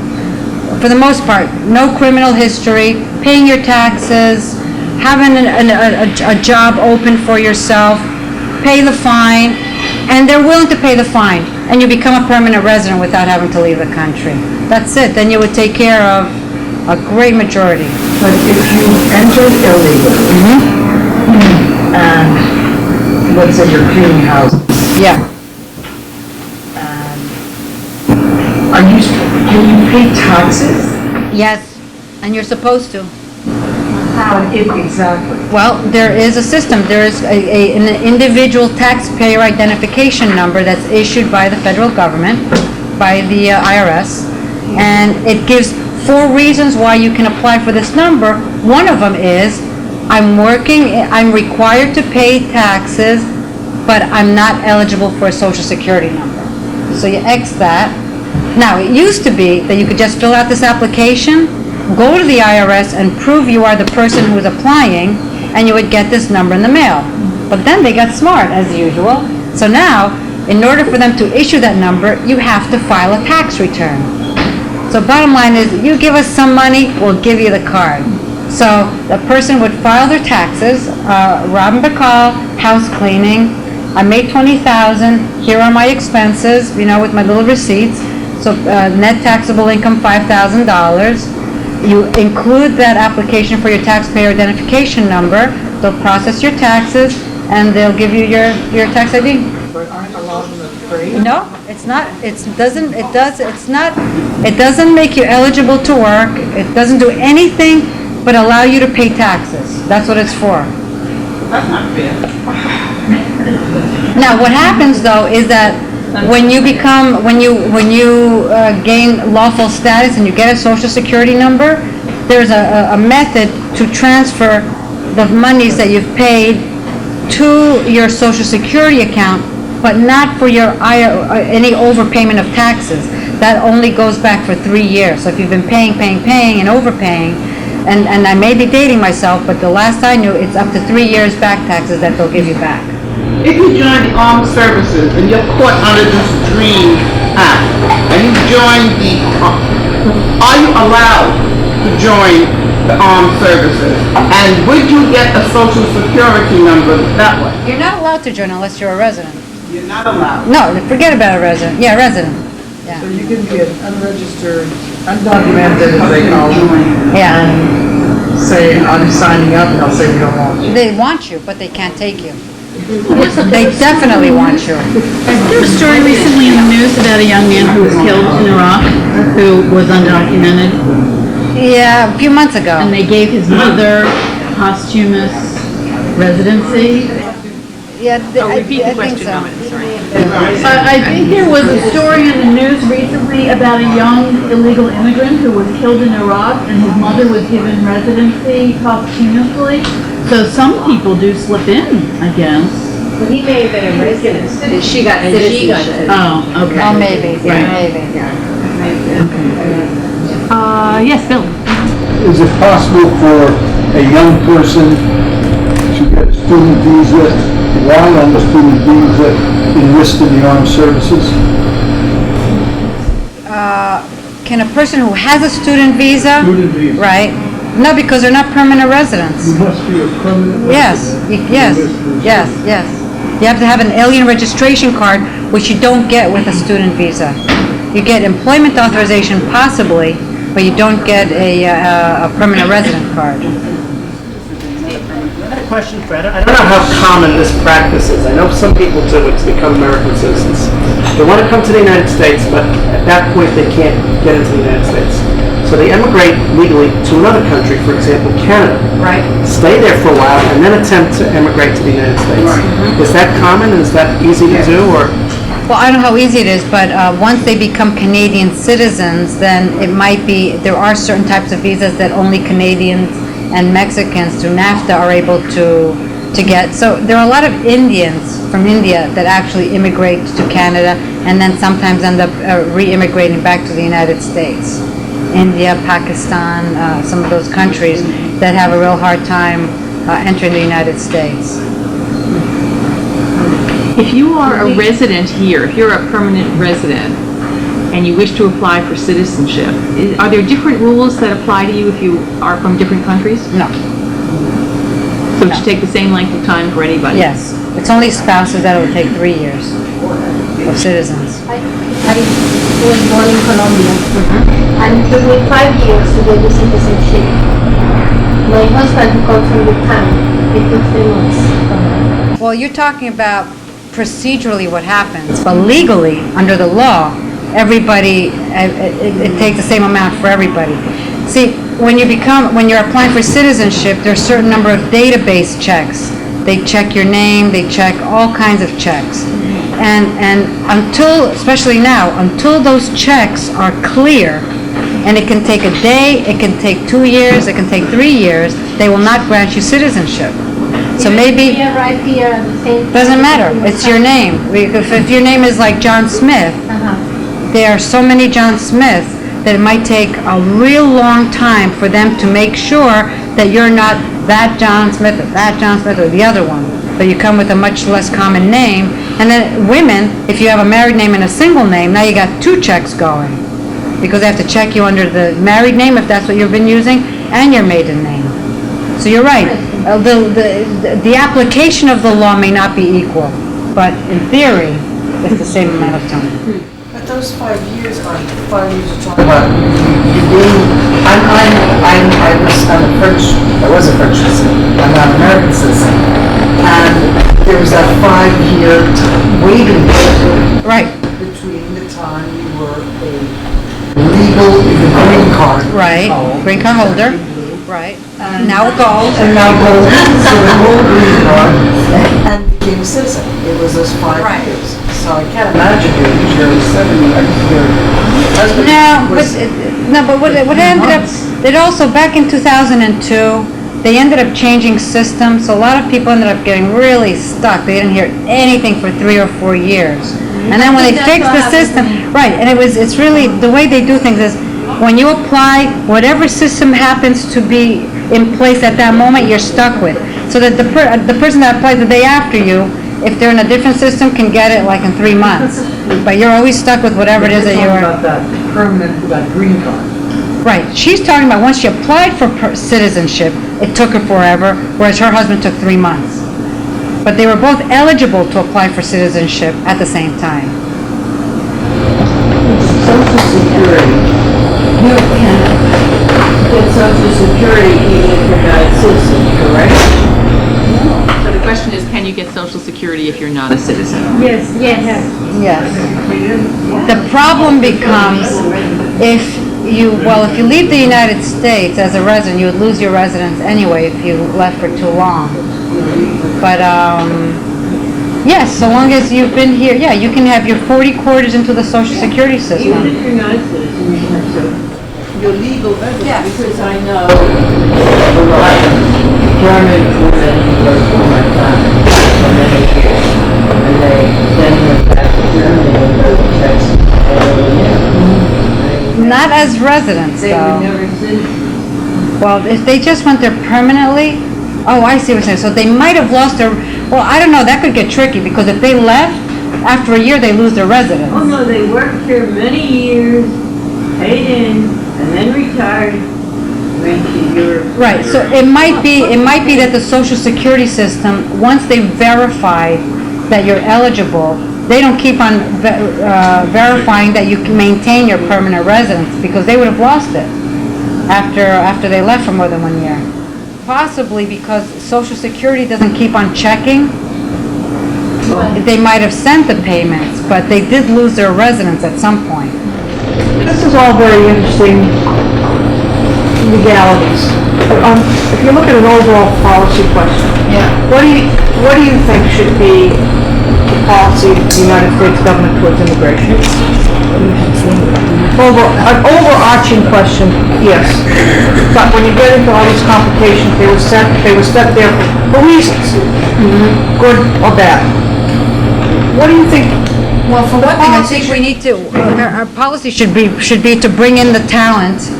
for the most part, no criminal history, paying your taxes, having a job open for yourself, pay the fine, and they're willing to pay the fine, and you become a permanent resident without having to leave the country. That's it. Then you would take care of a great majority. But if you enter illegally, and let's say you're cleaning houses. Yeah. Can you pay taxes? Yes, and you're supposed to. How? Exactly. Well, there is a system. There is an individual taxpayer identification number that's issued by the federal government, by the IRS, and it gives 4 reasons why you can apply for this number. One of them is, I'm required to pay taxes but I'm not eligible for a social security number. So you X that. Now, it used to be that you could just fill out this application, go to the IRS and prove you are the person who is applying, and you would get this number in the mail. But then they got smart, as usual. So now, in order for them to issue that number, you have to file a tax return. So bottom line is, you give us some money, we'll give you the card. So the person would file their taxes, Robin Bacall, house cleaning, I made $20,000, here are my expenses, with my little receipts. So net taxable income, $5,000. You include that application for your taxpayer identification number, they'll process your taxes, and they'll give you your tax ID. But aren't a lot of them free? No, it's not, it doesn't make you eligible to work, it doesn't do anything but allow you to pay taxes. That's what it's for. That's not fair. Now, what happens though is that when you gain lawful status and you get a social security number, there's a method to transfer the monies that you've paid to your social security account, but not for your any overpayment of taxes. That only goes back for 3 years. So if you've been paying and overpaying, and I may be dating myself, but the last I knew, it's up to 3 years back taxes that they'll give you back. If you join the armed services and you're caught under this DREAM Act, and you join are you allowed to join the armed services? And would you get a social security number that way? You're not allowed to join unless you're a resident. You're not allowed. No, forget about a resident. Yeah, resident. Yeah. So you can be an unregistered, undocumented, as they call them. Yeah. And say, I'm signing up, and they'll say, we don't want you. They want you, but they can't take you. They definitely want you. There was a story recently in the news about a young man who was killed in Iraq, who was undocumented. Yeah, a few months ago. And they gave his mother posthumous residency. Yeah, repeat the think question, so. I think there was a story in the news recently about a young illegal immigrant who was killed in Iraq, and his mother was given residency posthumously. So some people do slip in, I guess. Well, he may have been a resident, and she got citizenship. Oh, okay. Oh, maybe, Right. maybe. Yes, Bill. Is it possible for a young person to get a student visa while on the student visa enlist in the armed services? Can a person who has a student visa? Student visa. Right. No, because they're not permanent residents. You must be a permanent resident. Yes. You have to have an alien registration card, which you don't get with a student visa. You get employment authorization possibly, but you don't get a permanent resident card. Question, Fred. I don't know how common this practice is. I know some people do it to become American citizens. They want to come to the United States, but at that point they can't get into the United States. So they emigrate legally to another country, for example, Canada. Right. Stay there for a while and then attempt to emigrate to the United States. Is that common? Is that easy to do? Or Well, I don't know how easy it is, but once they become Canadian citizens, then it might be, there are certain types of visas that only Canadians and Mexicans through NAFTA are able to get. So there are a lot of Indians from India that actually immigrate to Canada and then sometimes end up re-immigrating back to the United States. India, Pakistan, some of those countries that have a real hard time entering the United States. If you are a resident here, if you're a permanent resident, and you wish to apply for citizenship, are there different rules that apply to you if you are from different countries? No. So it should take the same length of time for anybody? Yes. It's only spouses that it would take 3 years of citizens. I was born in Colombia, and it took me 5 years to get the citizenship. My husband, who comes from Japan, it took 3 months. Well, you're talking about procedurally what happens, but legally, under the law, everybody, it takes the same amount for everybody. See, when you're applying for citizenship, there's a certain number of database checks. They check your name, they check all kinds of checks. And until, especially now, until those checks are clear, and it can take a day, it can take 2 years, it can take 3 years, they will not grant you citizenship. So maybe, We arrive here at the same time. doesn't matter, it's your name. If your name is like John Smith, there are so many John Smiths that it might take a real long time for them to make sure that you're not that John Smith or that John Smith or the other one, but you come with a much less common name. And then women, if you have a married name and a single name, now you got 2 checks going, because they have to check you under the married name, if that's what you've been using, and your maiden name. So you're right, the application of the law may not be equal, but in theory, it's the same amount of time. But those 5 years are 5 years of talking about you being, I was a French citizen, I'm not an American citizen. And there was that 5-year waiting period. Right. Between the time you were a legal green card. Right, green card holder, right. Now gold. And now gold, so the gold green card, and became a citizen. It was those 5 years. So I can't imagine you're 70, your husband But what ended up, it also, back in 2002, they ended up changing systems, so a lot of people ended up getting really stuck. They didn't hear anything for 3 or 4 years. And then when they fixed the system, right, and it's really, the way they do things is, when you apply, whatever system happens to be in place at that moment, you're stuck with. So that the person that applies the day after you, if they're in a different system, can get it like in 3 months. But you're always stuck with whatever it is that you're... About that permanent, that green card. Right. She's talking about once she applied for citizenship, it took her forever, whereas her husband took 3 months. But they were both eligible to apply for citizenship at the same time. Social Security, you can get Social Security even if you're not a citizen, correct? So the question is, can you get Social Security if you're not a citizen? Yes, yes. Yes. The problem becomes if you leave the United States as a resident, you would lose your residence anyway if you left for too long. But, yes, so long as you've been here, yeah, you can have your 40 quarters into the Social Security system. Even if you're not a citizen, you have to, your legal residence, because I know a lot of German women who worked for my family for many years, and they then went back to Germany and wrote checks all over there. Not as residents, They were though. never citizens. Well, if they just went there permanently, oh, I see what you're saying. So they might have lost their, well, I don't know, that could get tricky, because if they left, after a year, they lose their residence. Oh, no, they worked here many years, paid in, and then retired, went to Europe. Right, so it might be that the Social Security system, once they verify that you're eligible, they don't keep on verifying that you can maintain your permanent residence, because they would have lost it after they left for more than 1 year. Possibly because Social Security doesn't keep on checking. They might have sent the payments, but they did lose their residence at some point. This is all very interesting legalities. If you look at an overall policy question, what do you think should be the policy of the United States government towards immigration? An overarching question, yes. But when you get into all these complications, they were set there for reasons, good or bad. What do you think? Well, for one thing, I think we need to, our policy should be to bring in the talent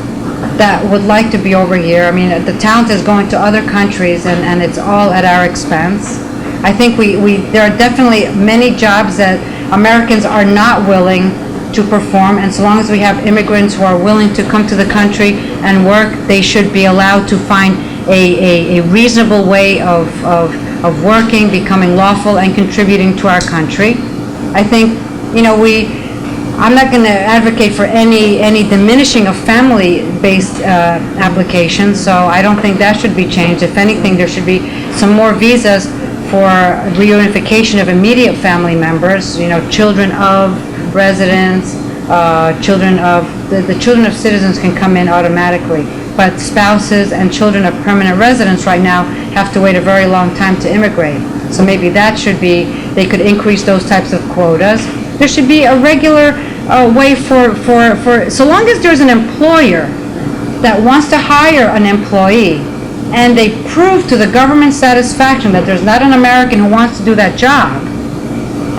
that would like to be over here. I mean, the talent is going to other countries, and it's all at our expense. I think there are definitely many jobs that Americans are not willing to perform, and so long as we have immigrants who are willing to come to the country and work, they should be allowed to find a reasonable way of working, becoming lawful, and contributing to our country. I think, I'm not going to advocate for any diminishing of family-based applications, so I don't think that should be changed. If anything, there should be some more visas for reunification of immediate family members, children of residents, children of, the children of citizens can come in automatically, but spouses and children of permanent residents right now have to wait a very long time to immigrate. So maybe that should be, they could increase those types of quotas. There should be a regular way for, so long as there's an employer that wants to hire an employee, and they prove to the government's satisfaction that there's not an American who wants to do that job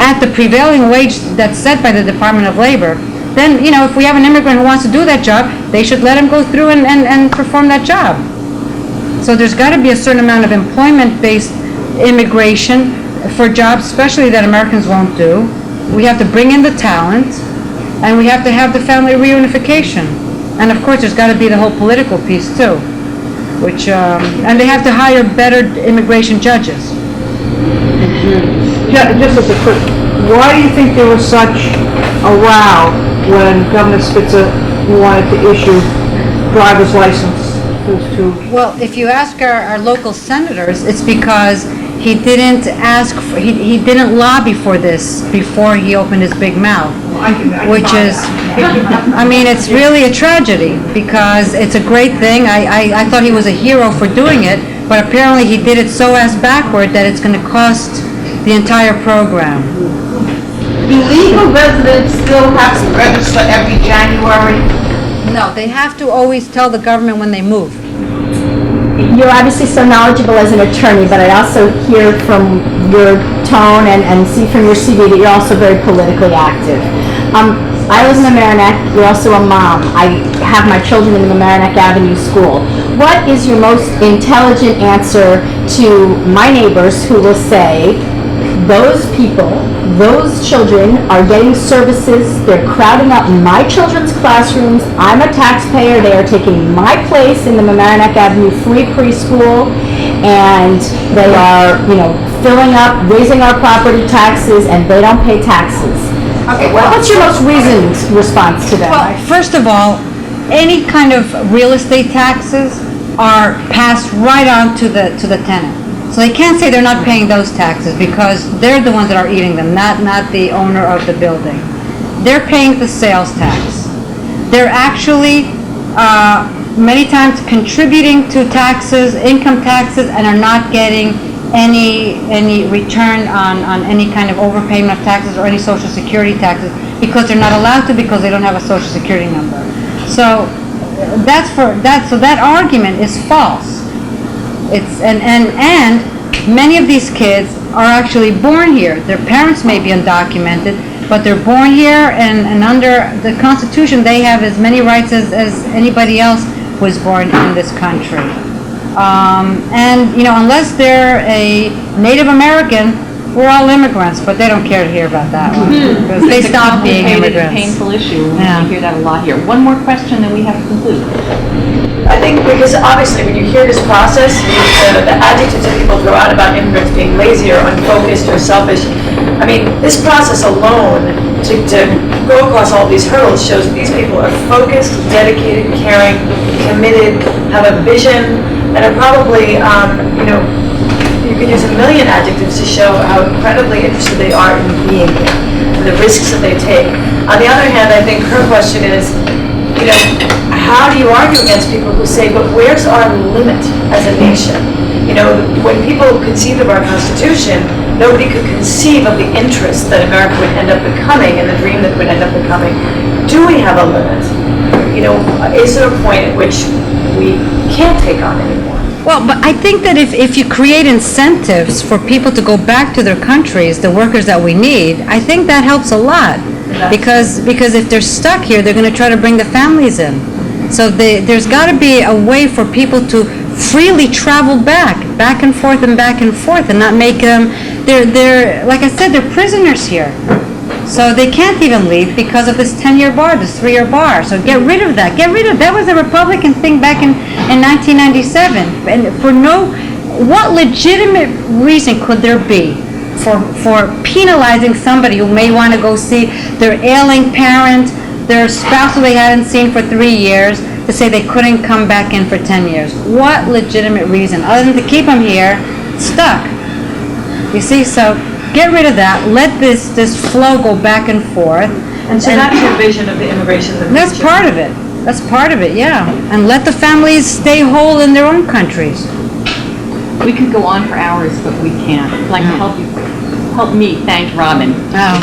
at the prevailing wage that's set by the Department of Labor, then, if we have an immigrant who wants to do that job, they should let him go through and perform that job. So there's got to be a certain amount of employment-based immigration for jobs, especially that Americans won't do. We have to bring in the talent, and we have to have the family reunification. And of course, there's got to be the whole political piece too, which, and they have to hire better immigration judges. Yeah, just as a quick, why do you think there was such a row when Governor Spitzer wanted to issue driver's license? Well, if you ask our local senators, it's because he didn't he didn't lobby for this before he opened his big mouth, which is, I mean, it's really a tragedy because it's a great thing. I thought he was a hero for doing it, but apparently he did it so ass backward that it's going to cost the entire program. Do legal residents still have to register every January? No, they have to always tell the government when they move. You're obviously so knowledgeable as an attorney, but I also hear from your tone and see from your CV that you're also very politically active. I live in Mamaroneck. You're also a mom. I have my children in the Mamaroneck Avenue School. What is your most intelligent answer to my neighbors who will say, those people, those children are getting services, they're crowding up my children's classrooms, I'm a taxpayer, they are taking my place in the Mamaroneck Avenue free preschool, and they are, filling up, raising our property taxes, and they don't pay taxes. Okay, well, what's your most reasoned response to that? Well, first of all, any kind of real estate taxes are passed right on to the tenant. So they can't say they're not paying those taxes because they're the ones that are eating them, not the owner of the building. They're paying the sales tax. They're actually many times contributing to taxes, income taxes, and are not getting any return on any kind of overpayment of taxes or any Social Security taxes because they're not allowed to because they don't have a Social Security number. So so that argument is false. It's and many of these kids are actually born here. Their parents may be undocumented, but they're born here, and under the Constitution they have as many rights as anybody else who is born in this country. And unless they're a Native American, we're all immigrants, but they don't care to hear about that one because they stopped being immigrants. Painful issue. Yeah. We hear that a lot here. One more question, then we have to conclude. I think because obviously when you hear this process, the adjectives that people throw out about immigrants being lazy or unfocused or selfish, I mean, this process alone to go across all these hurdles shows that these people are focused, dedicated, caring, committed, have a vision, and are probably, you could use a million adjectives to show how incredibly interested they are in being here, and the risks that they take. On the other hand, I think her question is, how do you argue against people who say, but where's our limit as a nation? When people conceived of our Constitution, nobody could conceive of the interest that America would end up becoming and the dream that it would end up becoming. Do we have a limit? Is there a point at which we can't take on anymore? Well, but I think that if you create incentives for people to go back to their countries, the workers that we need, I think that helps a lot. Because if they're stuck here, they're going to try to bring the families in. So there's got to be a way for people to freely travel back and forth, and not make them, they're like I said, they're prisoners here. So they can't even leave because of this 10-year bar, this 3-year bar. So get rid of that. That was a Republican thing back in 1997. And what legitimate reason could there be for penalizing somebody who may want to go see their ailing parent, their spouse who they hadn't seen for 3 years, to say they couldn't come back in for 10 years? What legitimate reason, other than to keep them here stuck? You see, so get rid of that. Let this flow go back and forth. And so that's your vision of the immigration of the That's future. part of it. That's part of it, yeah. And let the families stay whole in their own countries. We could go on for hours, but we can't. I'd like to help me thank Robin. Oh.